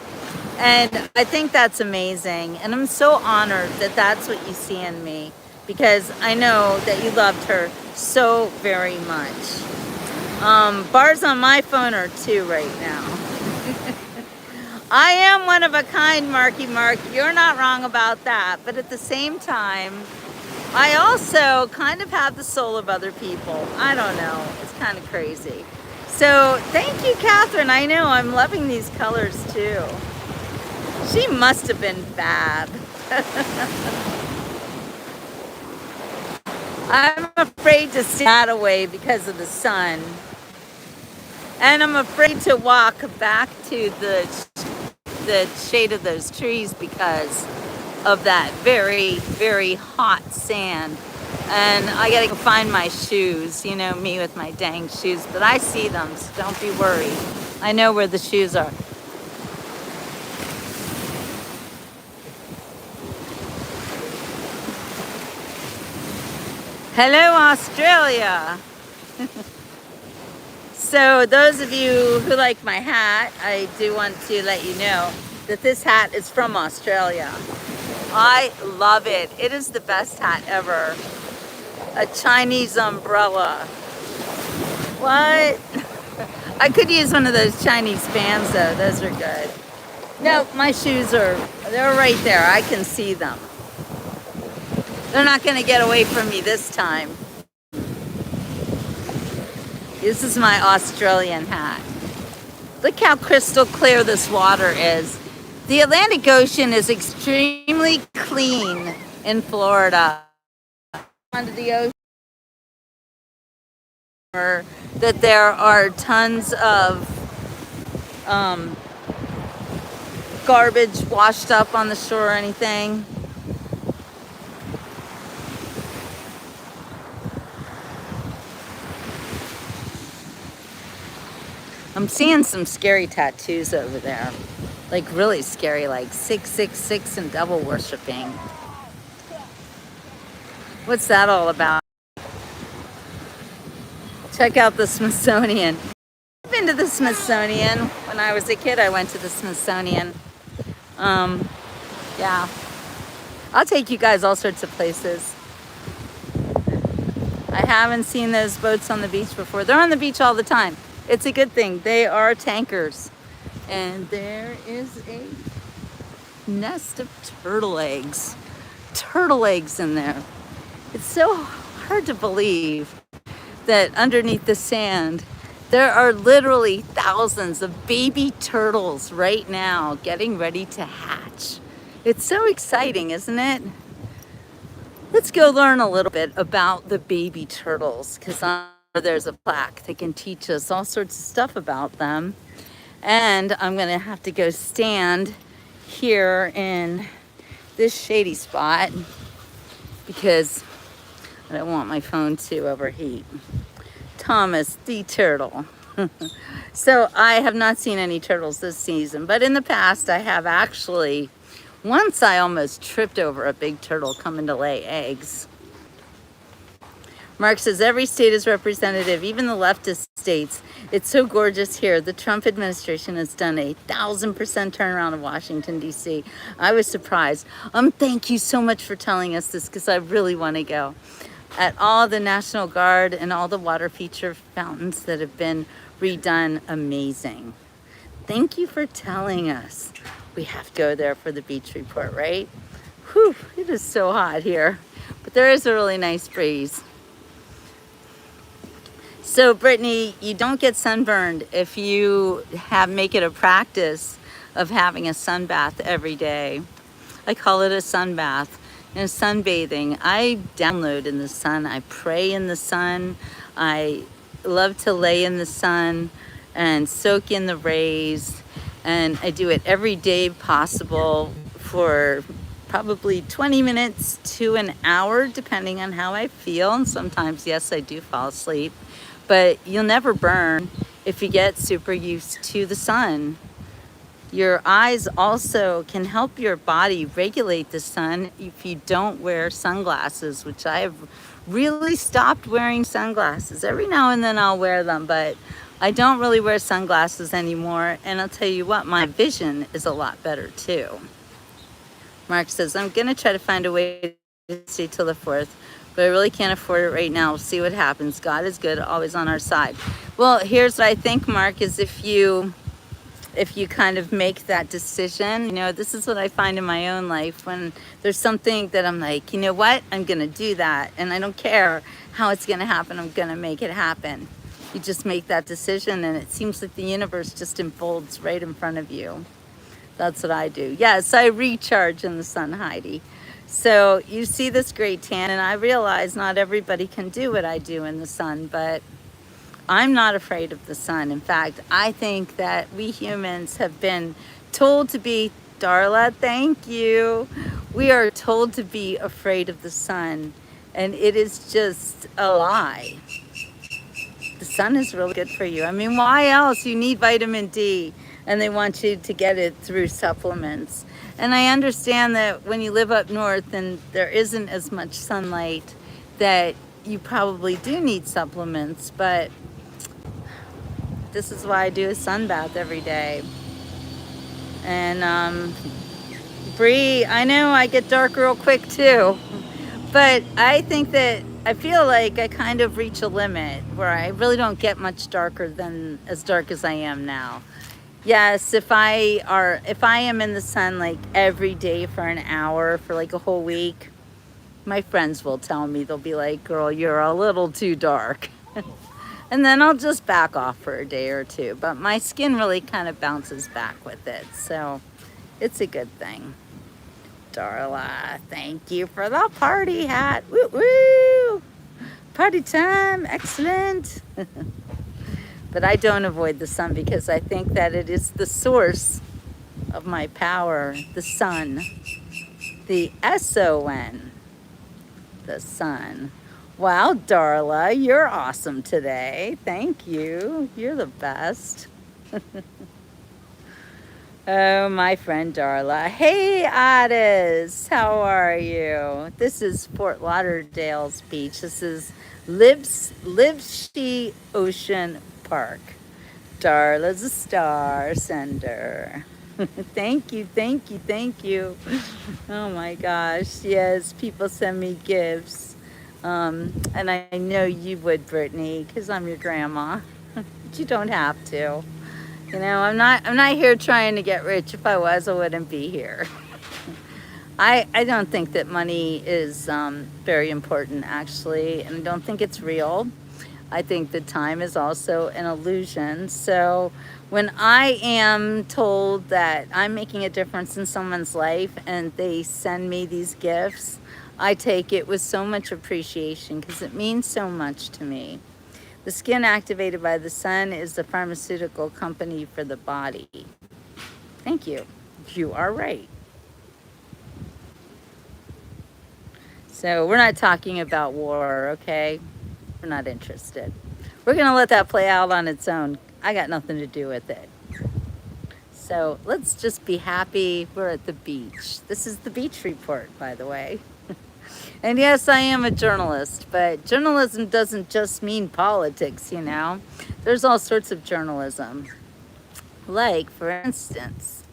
And I think that's amazing. And I'm so honored that that's what you see in me, because I know that you loved her so very much. Bars on my phone are 2 right now. I am one of a kind, Marky Mark. You're not wrong about that. But at the same time, I also kind of have the soul of other people. I don't know. It's kind of crazy. So thank you, Catherine. I know I'm loving these colors too. She must have been fab. I'm afraid to stand away because of the sun. And I'm afraid to walk back to the shade of those trees because of that very, very hot sand. And I gotta go find my shoes, you know, me with my dang shoes, but I see them, so don't be worried. I know where the shoes are. Hello, Australia. So those of you who like my hat, I do want to let you know that this hat is from Australia. I love it. It is the best hat ever. A Chinese umbrella. What? I could use one of those Chinese fans though. Those are good. No, my shoes they're right there. I can see them. They're not going to get away from me this time. This is my Australian hat. Look how crystal clear this water is. The Atlantic Ocean is extremely clean in Florida. Under the ocean, that there are tons of garbage washed up on the shore or anything. I'm seeing some scary tattoos over there. Like really scary, like 666 and devil worshiping. What's that all about? Check out the Smithsonian. I've been to the Smithsonian. When I was a kid, I went to the Smithsonian. Yeah. I'll take you guys all sorts of places. I haven't seen those boats on the beach before. They're on the beach all the time. It's a good thing. They are tankers. And there is a nest of turtle eggs. Turtle eggs in there. It's so hard to believe that underneath the sand, there are literally thousands of baby turtles right now getting ready to hatch. It's so exciting, isn't it? Let's go learn a little bit about the baby turtles, because there's a plaque that can teach us all sorts of stuff about them. And I'm gonna have to go stand here in this shady spot because I don't want my phone to overheat. Thomas the turtle. So I have not seen any turtles this season, but in the past I have actually. Once I almost tripped over a big turtle coming to lay eggs. Mark says every state is representative, even the leftist states. It's so gorgeous here. The Trump administration has done 1,000% turnaround of Washington, D.C. I was surprised. Thank you so much for telling us this because I really want to go. At all the National Guard and all the water feature fountains that have been redone, amazing. Thank you for telling us. We have to go there for the beach report, right? Whew, it is so hot here, but there is a really nice breeze. So Brittany, you don't get sunburned if you make it a practice of having a sun bath every day. I call it a sun bath. And sunbathing, I download in the sun. I pray in the sun. I love to lay in the sun and soak in the rays. And I do it every day possible for probably 20 minutes to an hour, depending on how I feel. And sometimes, yes, I do fall asleep. But you'll never burn if you get super used to the sun. Your eyes also can help your body regulate the sun if you don't wear sunglasses, which I have really stopped wearing sunglasses. Every now and then I'll wear them, but I don't really wear sunglasses anymore, and I'll tell you what, my vision is a lot better too. Mark says, I'm gonna try to find a way to stay till the 4th, but I really can't afford it right now. We'll see what happens. God is good, always on our side. Well, here's what I think, Mark, is if you kind of make that decision, this is what I find in my own life when there's something that I'm like, you know what, I'm gonna do that, and I don't care how it's gonna happen, I'm gonna make it happen. You just make that decision and it seems like the universe just unfolds right in front of you. That's what I do. Yes, I recharge in the sun, Heidi. So you see this great tan, and I realize not everybody can do what I do in the sun, but I'm not afraid of the sun. In fact, I think that we humans have been told to be, Darla, thank you. We are told to be afraid of the sun, and it is just a lie. The sun is really good for you. I mean, why else? You need vitamin D, and they want you to get it through supplements. And I understand that when you live up north and there isn't as much sunlight, that you probably do need supplements, but this is why I do a sun bath every day. And Bree, I know I get dark real quick too, but I think that I feel like I kind of reach a limit where I really don't get much darker than as dark as I am now. Yes, if I am in the sun like every day for an hour for like a whole week, my friends will tell me, they'll be like, girl, you're a little too dark. And then I'll just back off for a day or two. But my skin really kind of bounces back with it. So it's a good thing. Darla, thank you for the party hat. Woo woo! Party time, excellent. But I don't avoid the sun because I think that it is the source of my power, the sun, the S-O-N, the sun. Wow, Darla, you're awesome today. Thank you. You're the best. Oh, my friend Darla. Hey, Addis. How are you? This is Fort Lauderdale's beach. This is Livesey Ocean Park. Darla's a star sender. Thank you, thank you, thank you. Oh my gosh. Yes, people send me gifts. And I know you would, Brittany, because I'm your grandma. But you don't have to. You know, I'm not here trying to get rich. If I was, I wouldn't be here. I don't think that money is very important, actually, and I don't think it's real. I think that time is also an illusion. So when I am told that I'm making a difference in someone's life and they send me these gifts, I take it with so much appreciation because it means so much to me. The skin activated by the sun is the pharmaceutical company for the body. Thank you. You are right. So we're not talking about war, okay? We're not interested. We're going to let that play out on its own. I got nothing to do with it. So let's just be happy we're at the beach. This is the beach report, by the way. And yes, I am a journalist, but journalism doesn't just mean politics, you know. There's all sorts of journalism. Like, for instance,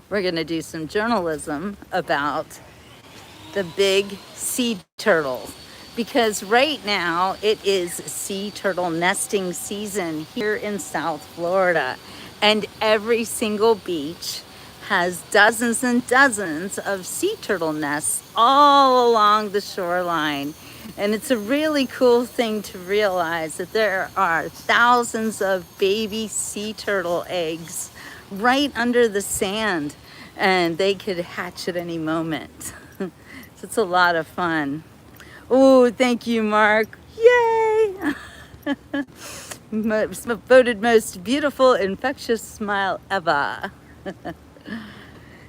we're going to do some journalism about the big sea turtle. Because right now it is sea turtle nesting season here in South Florida. And every single beach has dozens and dozens of sea turtle nests all along the shoreline. And it's a really cool thing to realize that there are thousands of baby sea turtle eggs right under the sand, and they could hatch at any moment. So it's a lot of fun. Oh, thank you, Mark. Yay! Voted most beautiful infectious smile ever.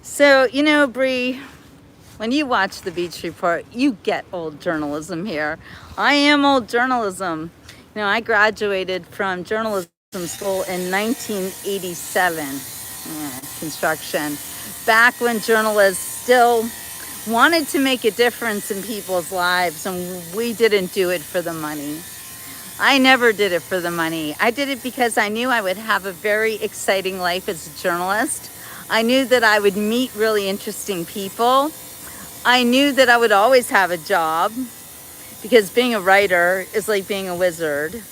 So, you know, Bree, when you watch the Beach Report, you get old journalism here. I am old journalism. You know, I graduated from journalism school in 1987, construction, back when journalists still wanted to make a difference in people's lives, and we didn't do it for the money. I never did it for the money. I did it because I knew I would have a very exciting life as a journalist. I knew that I would meet really interesting people. I knew that I would always have a job because being a writer is like being a wizard.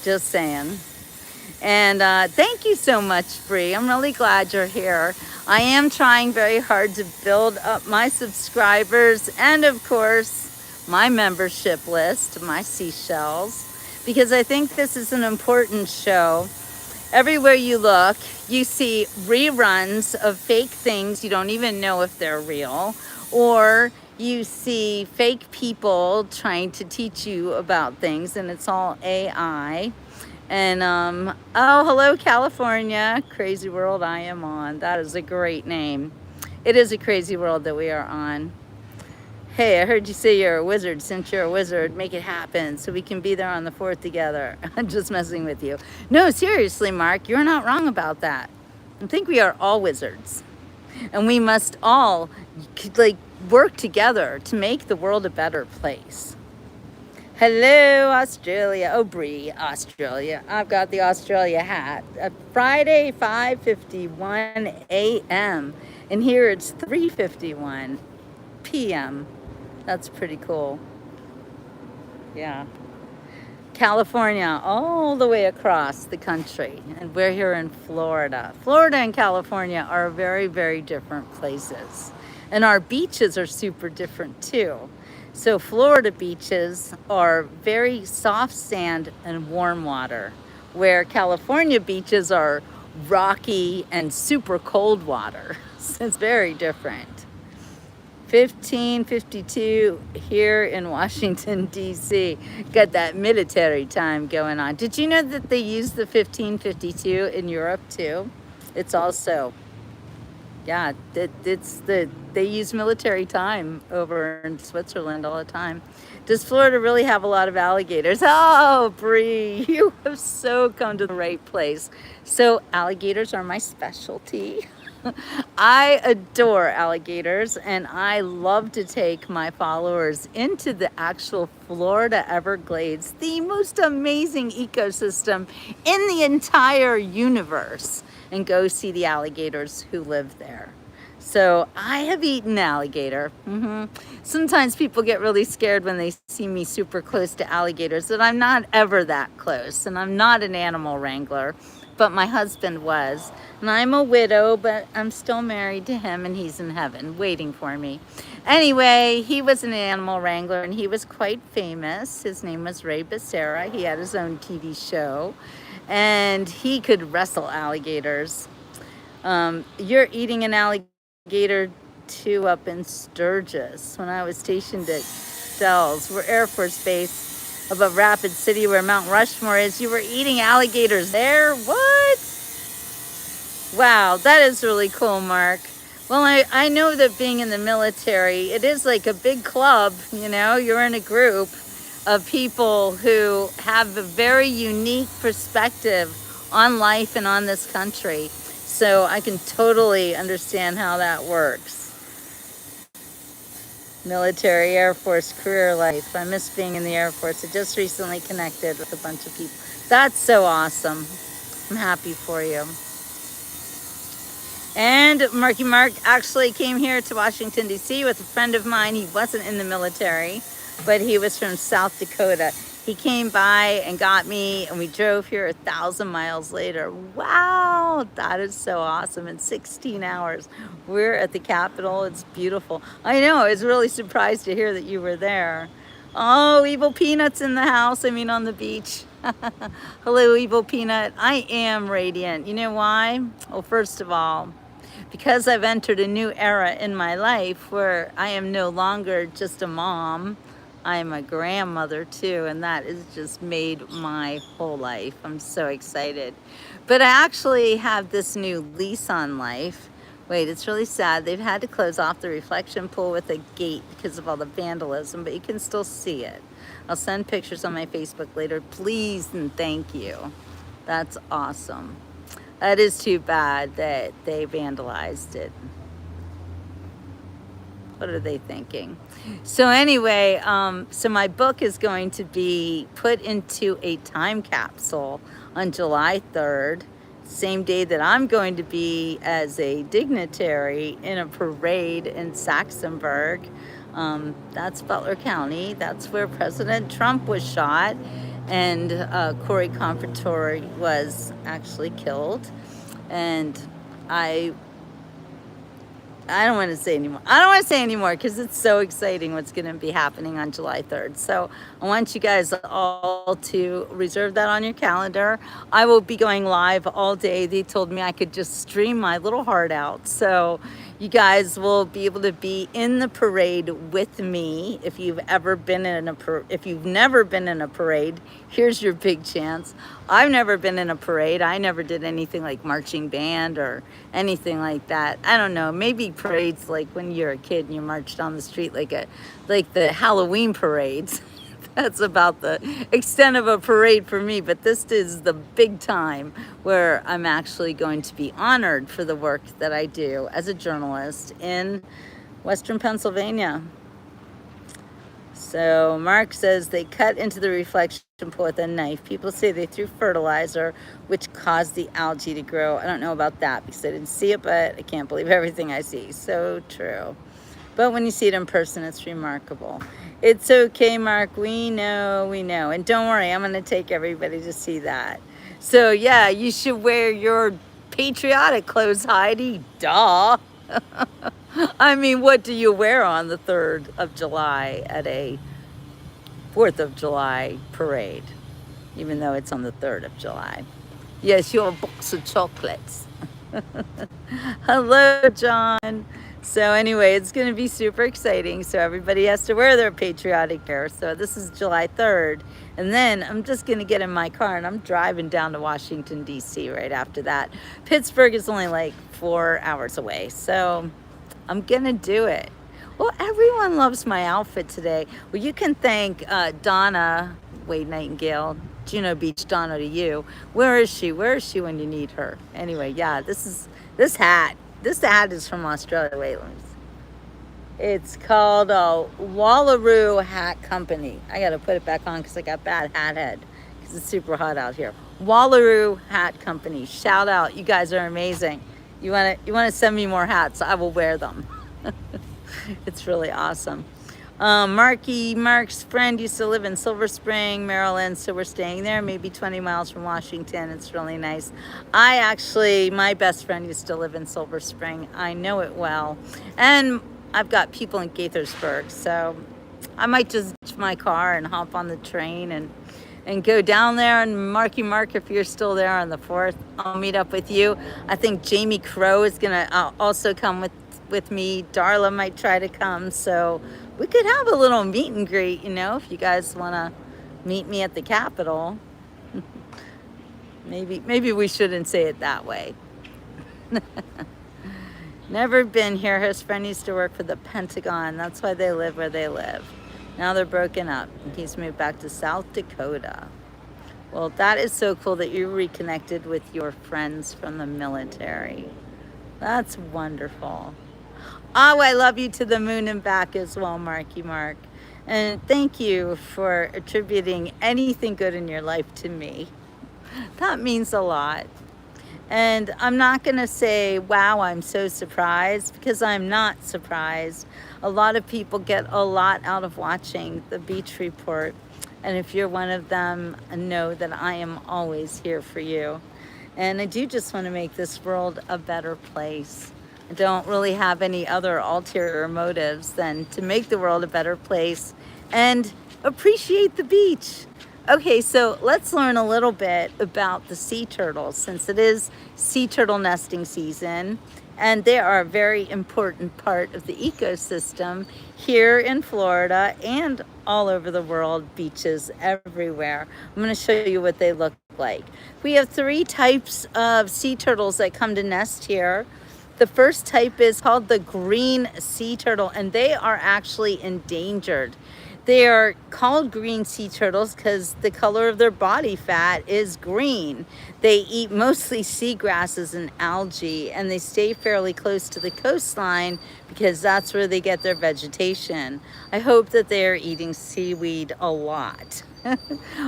Just saying. And thank you so much, Bree. I'm really glad you're here. I am trying very hard to build up my subscribers and, of course, my membership list, my seashells, because I think this is an important show. Everywhere you look, you see reruns of fake things. You don't even know if they're real. Or you see fake people trying to teach you about things, and it's all AI. And, oh, hello, California. Crazy world I am on. That is a great name. It is a crazy world that we are on. Hey, I heard you say you're a wizard. Since you're a wizard, make it happen so we can be there on the 4th together. I'm just messing with you. No, seriously, Mark, you're not wrong about that. I think we are all wizards. And we must all, like, work together to make the world a better place. Hello, Australia. Oh, Bree, Australia. I've got the Australia hat. Friday, 5:51 a.m. And here it's 3:51 p.m. That's pretty cool. Yeah. California, all the way across the country. And we're here in Florida. Florida and California are very, very different places. And our beaches are super different too. So Florida beaches are very soft sand and warm water, where California beaches are rocky and super cold water. So it's very different. 15:52 here in Washington, D.C. Got that military time going on. Did you know that they use the 15:52 in Europe too? It's also, yeah, they use military time over in Switzerland all the time. Does Florida really have a lot of alligators? Oh, Bree, you have so come to the right place. So alligators are my specialty. I adore alligators, and I love to take my followers into the actual Florida Everglades, the most amazing ecosystem in the entire universe, and go see the alligators who live there. So I have eaten alligator. Sometimes people get really scared when they see me super close to alligators, and I'm not ever that close, and I'm not an animal wrangler, but my husband was. And I'm a widow, but I'm still married to him, and he's in heaven waiting for me. Anyway, he was an animal wrangler, and he was quite famous. His name was Ray Becerra. He had his own TV show, and he could wrestle alligators. You're eating an alligator too up in Sturgis. When I was stationed at Dells, we're Air Force Base above Rapid City where Mount Rushmore is. You were eating alligators there? What? Wow, that is really cool, Mark. Well, I know that being in the military, it is like a big club, you know, you're in a group of people who have a very unique perspective on life and on this country. So I can totally understand how that works. Military, Air Force, career life. I miss being in the Air Force. I just recently connected with a bunch of people. That's so awesome. I'm happy for you. And Marky Mark actually came here to Washington, D.C. with a friend of mine. He wasn't in the military, but he was from South Dakota. He came by and got me, and we drove here 1,000 miles later. Wow, that is so awesome. In 16 hours, we're at the Capitol. It's beautiful. I know, I was really surprised to hear that you were there. Oh, Evil Peanut's in the house, I mean on the beach. Hello, Evil Peanut. I am radiant. You know why? Well, first of all, because I've entered a new era in my life where I am no longer just a mom, I'm a grandmother too, and that has just made my whole life. I'm so excited. But I actually have this new lease on life. Wait, it's really sad. They've had to close off the reflection pool with a gate because of all the vandalism, but you can still see it. I'll send pictures on my Facebook later. Please and thank you. That's awesome. That is too bad that they vandalized it. What are they thinking? So anyway, so my book is going to be put into a time capsule on July 3rd, same day that I'm going to be as a dignitary in a parade in Saxonburg. That's Butler County. That's where President Trump was shot, and Corey Confortore was actually killed. And I don't want to say anymore. I don't want to say anymore because it's so exciting what's going to be happening on July 3rd. So I want you guys all to reserve that on your calendar. I will be going live all day. They told me I could just stream my little heart out. So you guys will be able to be in the parade with me. If you've never been in a parade, here's your big chance. I've never been in a parade. I never did anything like marching band or anything like that. I don't know. Maybe parades like when you're a kid and you march down the street like the Halloween parades. That's about the extent of a parade for me, but this is the big time where I'm actually going to be honored for the work that I do as a journalist in Western Pennsylvania. So Mark says they cut into the reflection pool with a knife. People say they threw fertilizer, which caused the algae to grow. I don't know about that because I didn't see it, but I can't believe everything I see. So true. But when you see it in person, it's remarkable. It's okay, Mark. We know. And don't worry, I'm going to take everybody to see that. So, yeah, you should wear your patriotic clothes, Heidi. Duh. I mean, what do you wear on the 3rd of July at a 4th of July parade? Even though it's on the 3rd of July. Yes, you're a box of chocolates. Hello, John. So anyway, it's going to be super exciting. So everybody has to wear their patriotic gear. So this is July 3rd. And then I'm just going to get in my car and I'm driving down to Washington, D.C. right after that. Pittsburgh is only like 4 hours away. So I'm going to do it. Well, everyone loves my outfit today. Well, you can thank Donna, Wade Nightingale, Juno Beach Donna to you. Where is she? Where is she when you need her? Anyway, yeah, this hat. This hat is from Australia. Wait, let me see. It's called Wallaroo Hat Company. I got to put it back on because I got bad hat head because it's super hot out here. Wallaroo Hat Company. Shout out. You guys are amazing. You want to send me more hats? I will wear them. It's really awesome. Mark's friend used to live in Silver Spring, Maryland, so we're staying there, maybe 20 miles from Washington. It's really nice. My best friend used to live in Silver Spring. I know it well. And I've got people in Gaithersburg, so I might just ditch my car and hop on the train and go down there. And Mark, if you're still there on the 4th, I'll meet up with you. I think Jamie Crow is going to also come with me. Darla might try to come, so we could have a little meet and greet, if you guys want to meet me at the Capitol. Maybe we shouldn't say it that way. Never been here. His friend used to work for the Pentagon. That's why they live where they live. Now they're broken up. He's moved back to South Dakota. Well, that is so cool that you reconnected with your friends from the military. That's wonderful. Oh, I love you to the moon and back as well, Mark. And thank you for attributing anything good in your life to me. That means a lot. And I'm not going to say, wow, I'm so surprised, because I'm not surprised. A lot of people get a lot out of watching the Beach Report. And if you're one of them, know that I am always here for you. And I do just want to make this world a better place. I don't really have any other ulterior motives than to make the world a better place and appreciate the beach. Okay, so let's learn a little bit about the sea turtles, since it is sea turtle nesting season, and they are a very important part of the ecosystem here in Florida and all over the world, beaches everywhere. I'm going to show you what they look like. We have 3 types of sea turtles that come to nest here. The first type is called the green sea turtle, and they are actually endangered. They are called green sea turtles because the color of their body fat is green. They eat mostly seagrasses and algae, and they stay fairly close to the coastline because that's where they get their vegetation. I hope that they are eating seaweed a lot.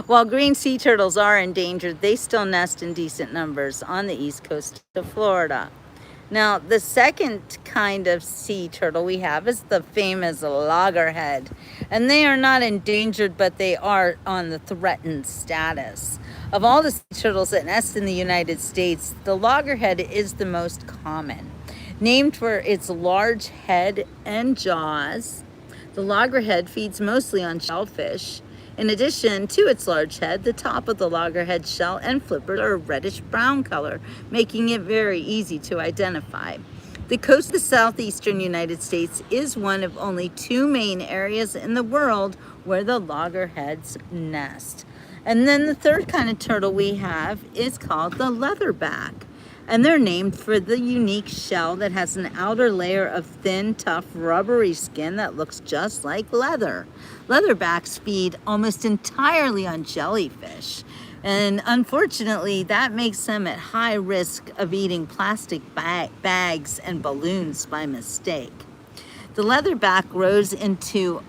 While green sea turtles are endangered, they still nest in decent numbers on the east coast of Florida. Now, the second kind of sea turtle we have is the famous loggerhead. And they are not endangered, but they are on the threatened status. Of all the sea turtles that nest in the United States, the loggerhead is the most common. Named for its large head and jaws, the loggerhead feeds mostly on shellfish. In addition to its large head, the top of the loggerhead shell and flippers are a reddish-brown color, making it very easy to identify. The coast of the southeastern United States is one of only 2 main areas in the world where the loggerheads nest. And then the third kind of turtle we have is called the leatherback. And they're named for the unique shell that has an outer layer of thin, tough, rubbery skin that looks just like leather. Leatherbacks feed almost entirely on jellyfish. And unfortunately, that makes them at high risk of eating plastic bags and balloons by mistake. The leatherback grows the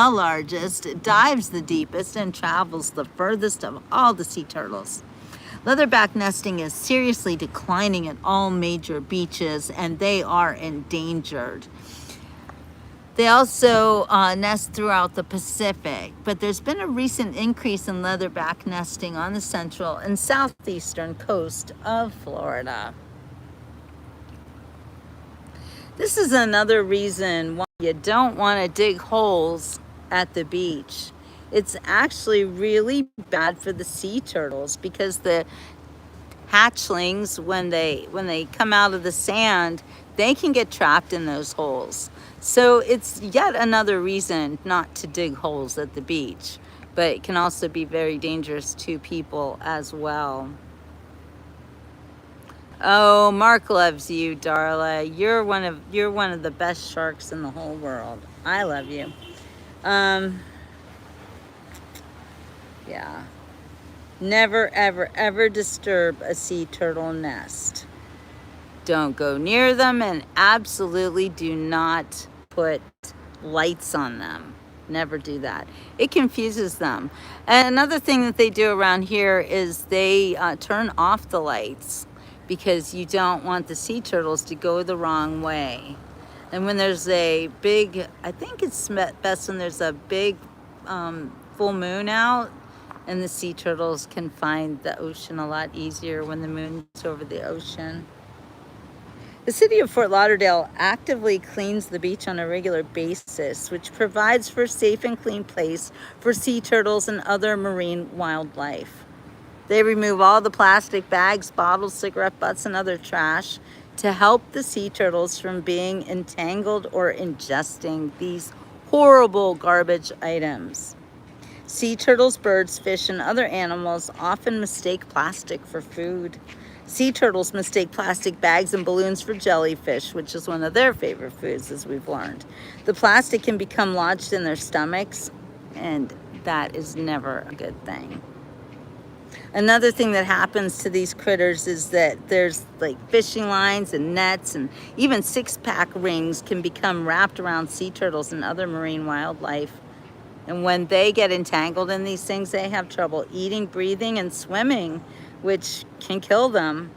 largest, dives the deepest, and travels the furthest of all the sea turtles. Leatherback nesting is seriously declining at all major beaches, and they are endangered. They also nest throughout the Pacific, but there's been a recent increase in leatherback nesting on the central and southeastern coast of Florida. This is another reason why you don't want to dig holes at the beach. It's actually really bad for the sea turtles because the hatchlings, when they come out of the sand, they can get trapped in those holes. So it's yet another reason not to dig holes at the beach, but it can also be very dangerous to people as well. Oh, Mark loves you, Darla. You're one of the best sharks in the whole world. I love you. Yeah. Never, ever, ever disturb a sea turtle nest. Don't go near them, and absolutely do not put lights on them. Never do that. It confuses them. And another thing that they do around here is they turn off the lights because you don't want the sea turtles to go the wrong way. And when there's a big, I think it's best when there's a big full moon out, and the sea turtles can find the ocean a lot easier when the moon's over the ocean. The city of Fort Lauderdale actively cleans the beach on a regular basis, which provides for a safe and clean place for sea turtles and other marine wildlife. They remove all the plastic bags, bottles, cigarette butts, and other trash to help the sea turtles from being entangled or ingesting these horrible garbage items. Sea turtles, birds, fish, and other animals often mistake plastic for food. Sea turtles mistake plastic bags and balloons for jellyfish, which is one of their favorite foods, as we've learned. The plastic can become lodged in their stomachs, and that is never a good thing. Another thing that happens to these critters is that there's like fishing lines and nets, and even six-pack rings can become wrapped around sea turtles and other marine wildlife. And when they get entangled in these things, they have trouble eating, breathing, and swimming, which can kill them.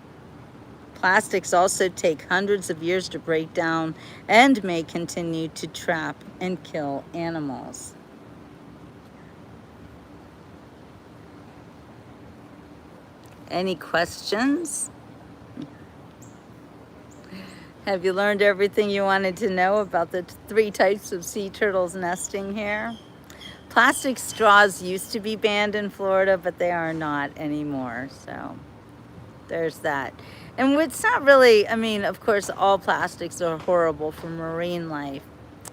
Plastics also take hundreds of years to break down and may continue to trap and kill animals. Any questions? Have you learned everything you wanted to know about the 3 types of sea turtles nesting here? Plastic straws used to be banned in Florida, but they are not anymore. So there's that. And it's not really, I mean, of course, all plastics are horrible for marine life,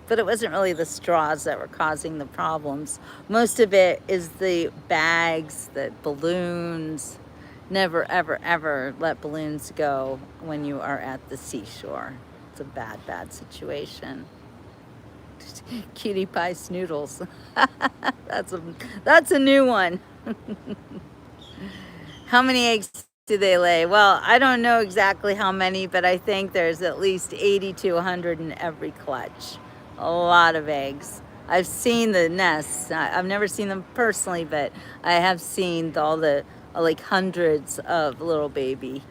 but it wasn't really the straws that were causing the problems. Most of it is the bags, the balloons. Never, ever, ever let balloons go when you are at the seashore. It's a bad, bad situation. Cutie pie snoodles. That's a new one. How many eggs do they lay? Well, I don't know exactly how many, but I think there's at least 80 to 100 in every clutch. A lot of eggs. I've seen the nests. I've never seen them personally, but I have seen all the like hundreds of little baby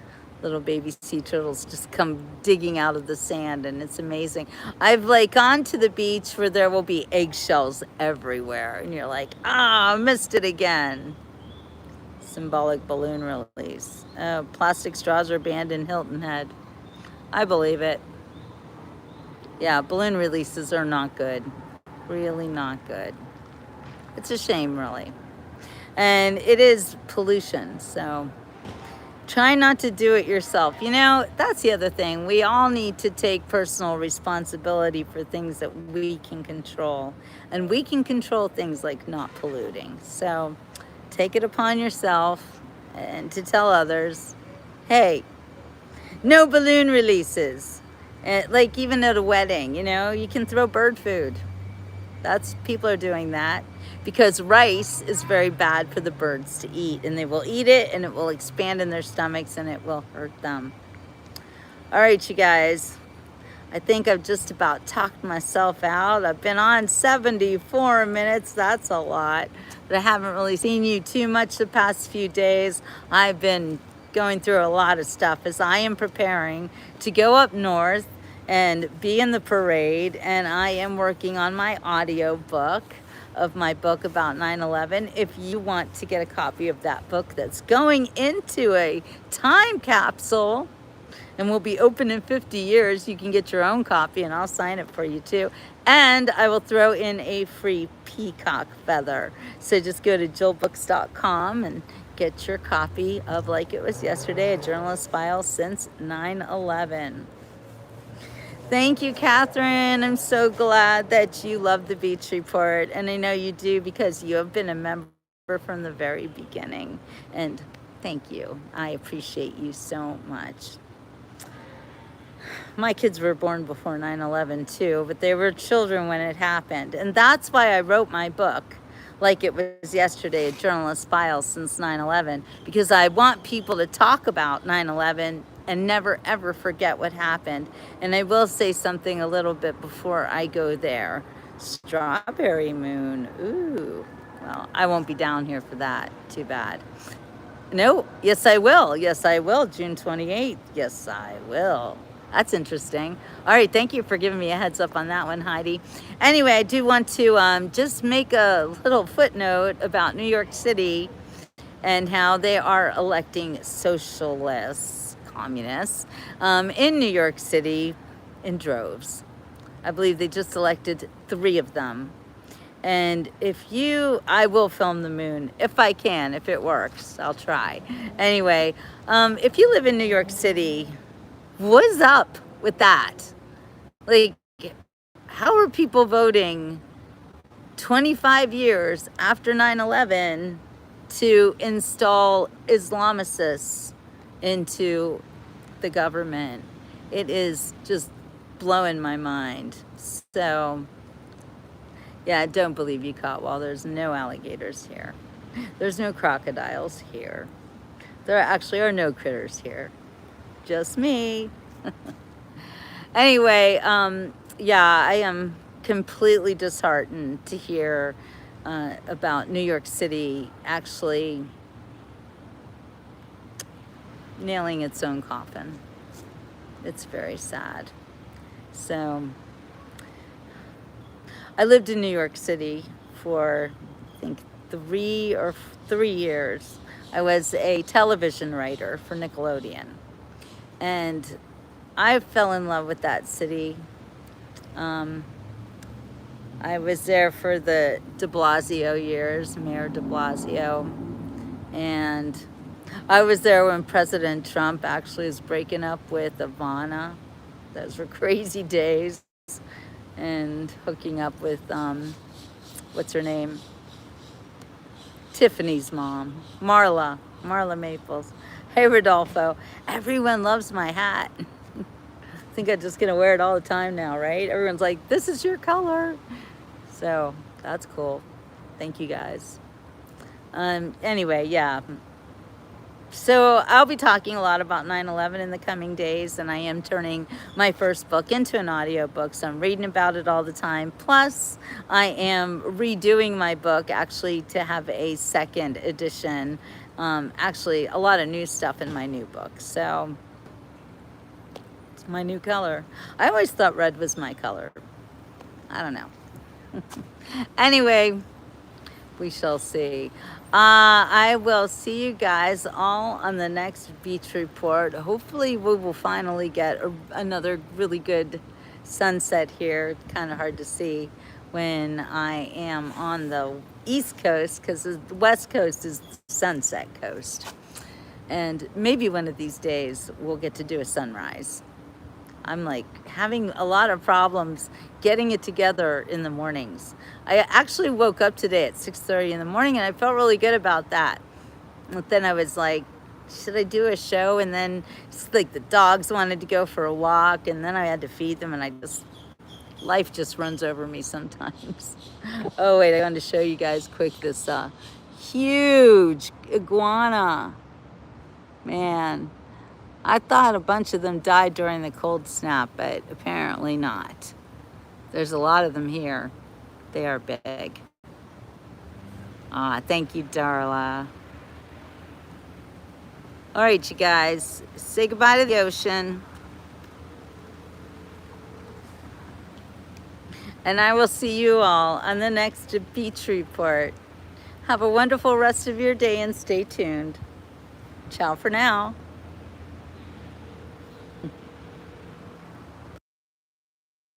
sea turtles just come digging out of the sand, and it's amazing. I've like gone to the beach where there will be eggshells everywhere, and you're like, I missed it again. Symbolic balloon release. Plastic straws are banned in Hilton Head. I believe it. Yeah, balloon releases are not good. Really not good. It's a shame, really. And it is pollution, so try not to do it yourself. You know, that's the other thing. We all need to take personal responsibility for things that we can control. And we can control things like not polluting. So take it upon yourself and to tell others, hey, no balloon releases. Like even at a wedding, you know, you can throw bird food. People are doing that because rice is very bad for the birds to eat, and they will eat it and it will expand in their stomachs and it will hurt them. All right, you guys, I think I've just about talked myself out. I've been on 74 minutes. That's a lot, but I haven't really seen you too much the past few days. I've been going through a lot of stuff as I am preparing to go up north and be in the parade, and I am working on my audio book of my book about 9/11. If you want to get a copy of that book that's going into a time capsule and will be open in 50 years, you can get your own copy and I'll sign it for you too. And I will throw in a free peacock feather. So just go to jillbooks.com and get your copy of Like It Was Yesterday, a journalist's file since 9/11. Thank you, Catherine. I'm so glad that you love the Beach Report. And I know you do because you have been a member from the very beginning. And thank you. I appreciate you so much. My kids were born before 9/11 too, but they were children when it happened. And that's why I wrote my book, like it was yesterday, a journalist file since 9/11, because I want people to talk about 9/11 and never ever forget what happened. And I will say something a little bit before I go there. Strawberry moon. Ooh. Well, I won't be down here for that. Too bad. No, yes, I will. Yes, I will. June 28th. Yes, I will. That's interesting. All right, thank you for giving me a heads up on that one, Heidi. Anyway, I do want to just make a little footnote about New York City and how they are electing socialists, communists, in New York City in droves. I believe they just elected 3 of them. And I will film the moon if I can, if it works, I'll try. Anyway, if you live in New York City, what's up with that? Like, how are people voting 25 years after 9/11 to install Islamicists into the government? It is just blowing my mind. So, yeah, don't believe you, Cotwall. There's no alligators here. There's no crocodiles here. There actually are no critters here. Just me. Anyway, yeah, I am completely disheartened to hear about New York City actually nailing its own coffin. It's very sad. So, I lived in New York City for, I think, 3 years. I was a television writer for Nickelodeon. And I fell in love with that city. I was there for the de Blasio years, Mayor de Blasio. And I was there when President Trump actually was breaking up with Ivana. Those were crazy days. And hooking up with, what's her name? Tiffany's mom, Marla Maples. Hey, Rodolfo. Everyone loves my hat. I think I'm just going to wear it all the time now, right? Everyone's like, this is your color. So that's cool. Thank you, guys. Anyway, yeah. So I'll be talking a lot about 9/11 in the coming days, and I am turning my first book into an audiobook, so I'm reading about it all the time. Plus, I am redoing my book actually to have a second edition. Actually, a lot of new stuff in my new book. So it's my new color. I always thought red was my color. I don't know. Anyway, we shall see. I will see you guys all on the next beach report. Hopefully we will finally get another really good sunset here. Kind of hard to see when I am on the East Coast, because the West Coast is the sunset coast. And maybe one of these days we'll get to do a sunrise. I'm like having a lot of problems getting it together in the mornings. I actually woke up today at 6:30 in the morning, and I felt really good about that. But then I was like, should I do a show? And then it's like the dogs wanted to go for a walk, and then I had to feed them, and life just runs over me sometimes. Oh wait, I wanted to show you guys quick this huge iguana. Man, I thought a bunch of them died during the cold snap, but apparently not. There's a lot of them here. They are big. Thank you, Darla. All right, you guys, say goodbye to the ocean. And I will see you all on the next beach report. Have a wonderful rest of your day and stay tuned. Ciao for now.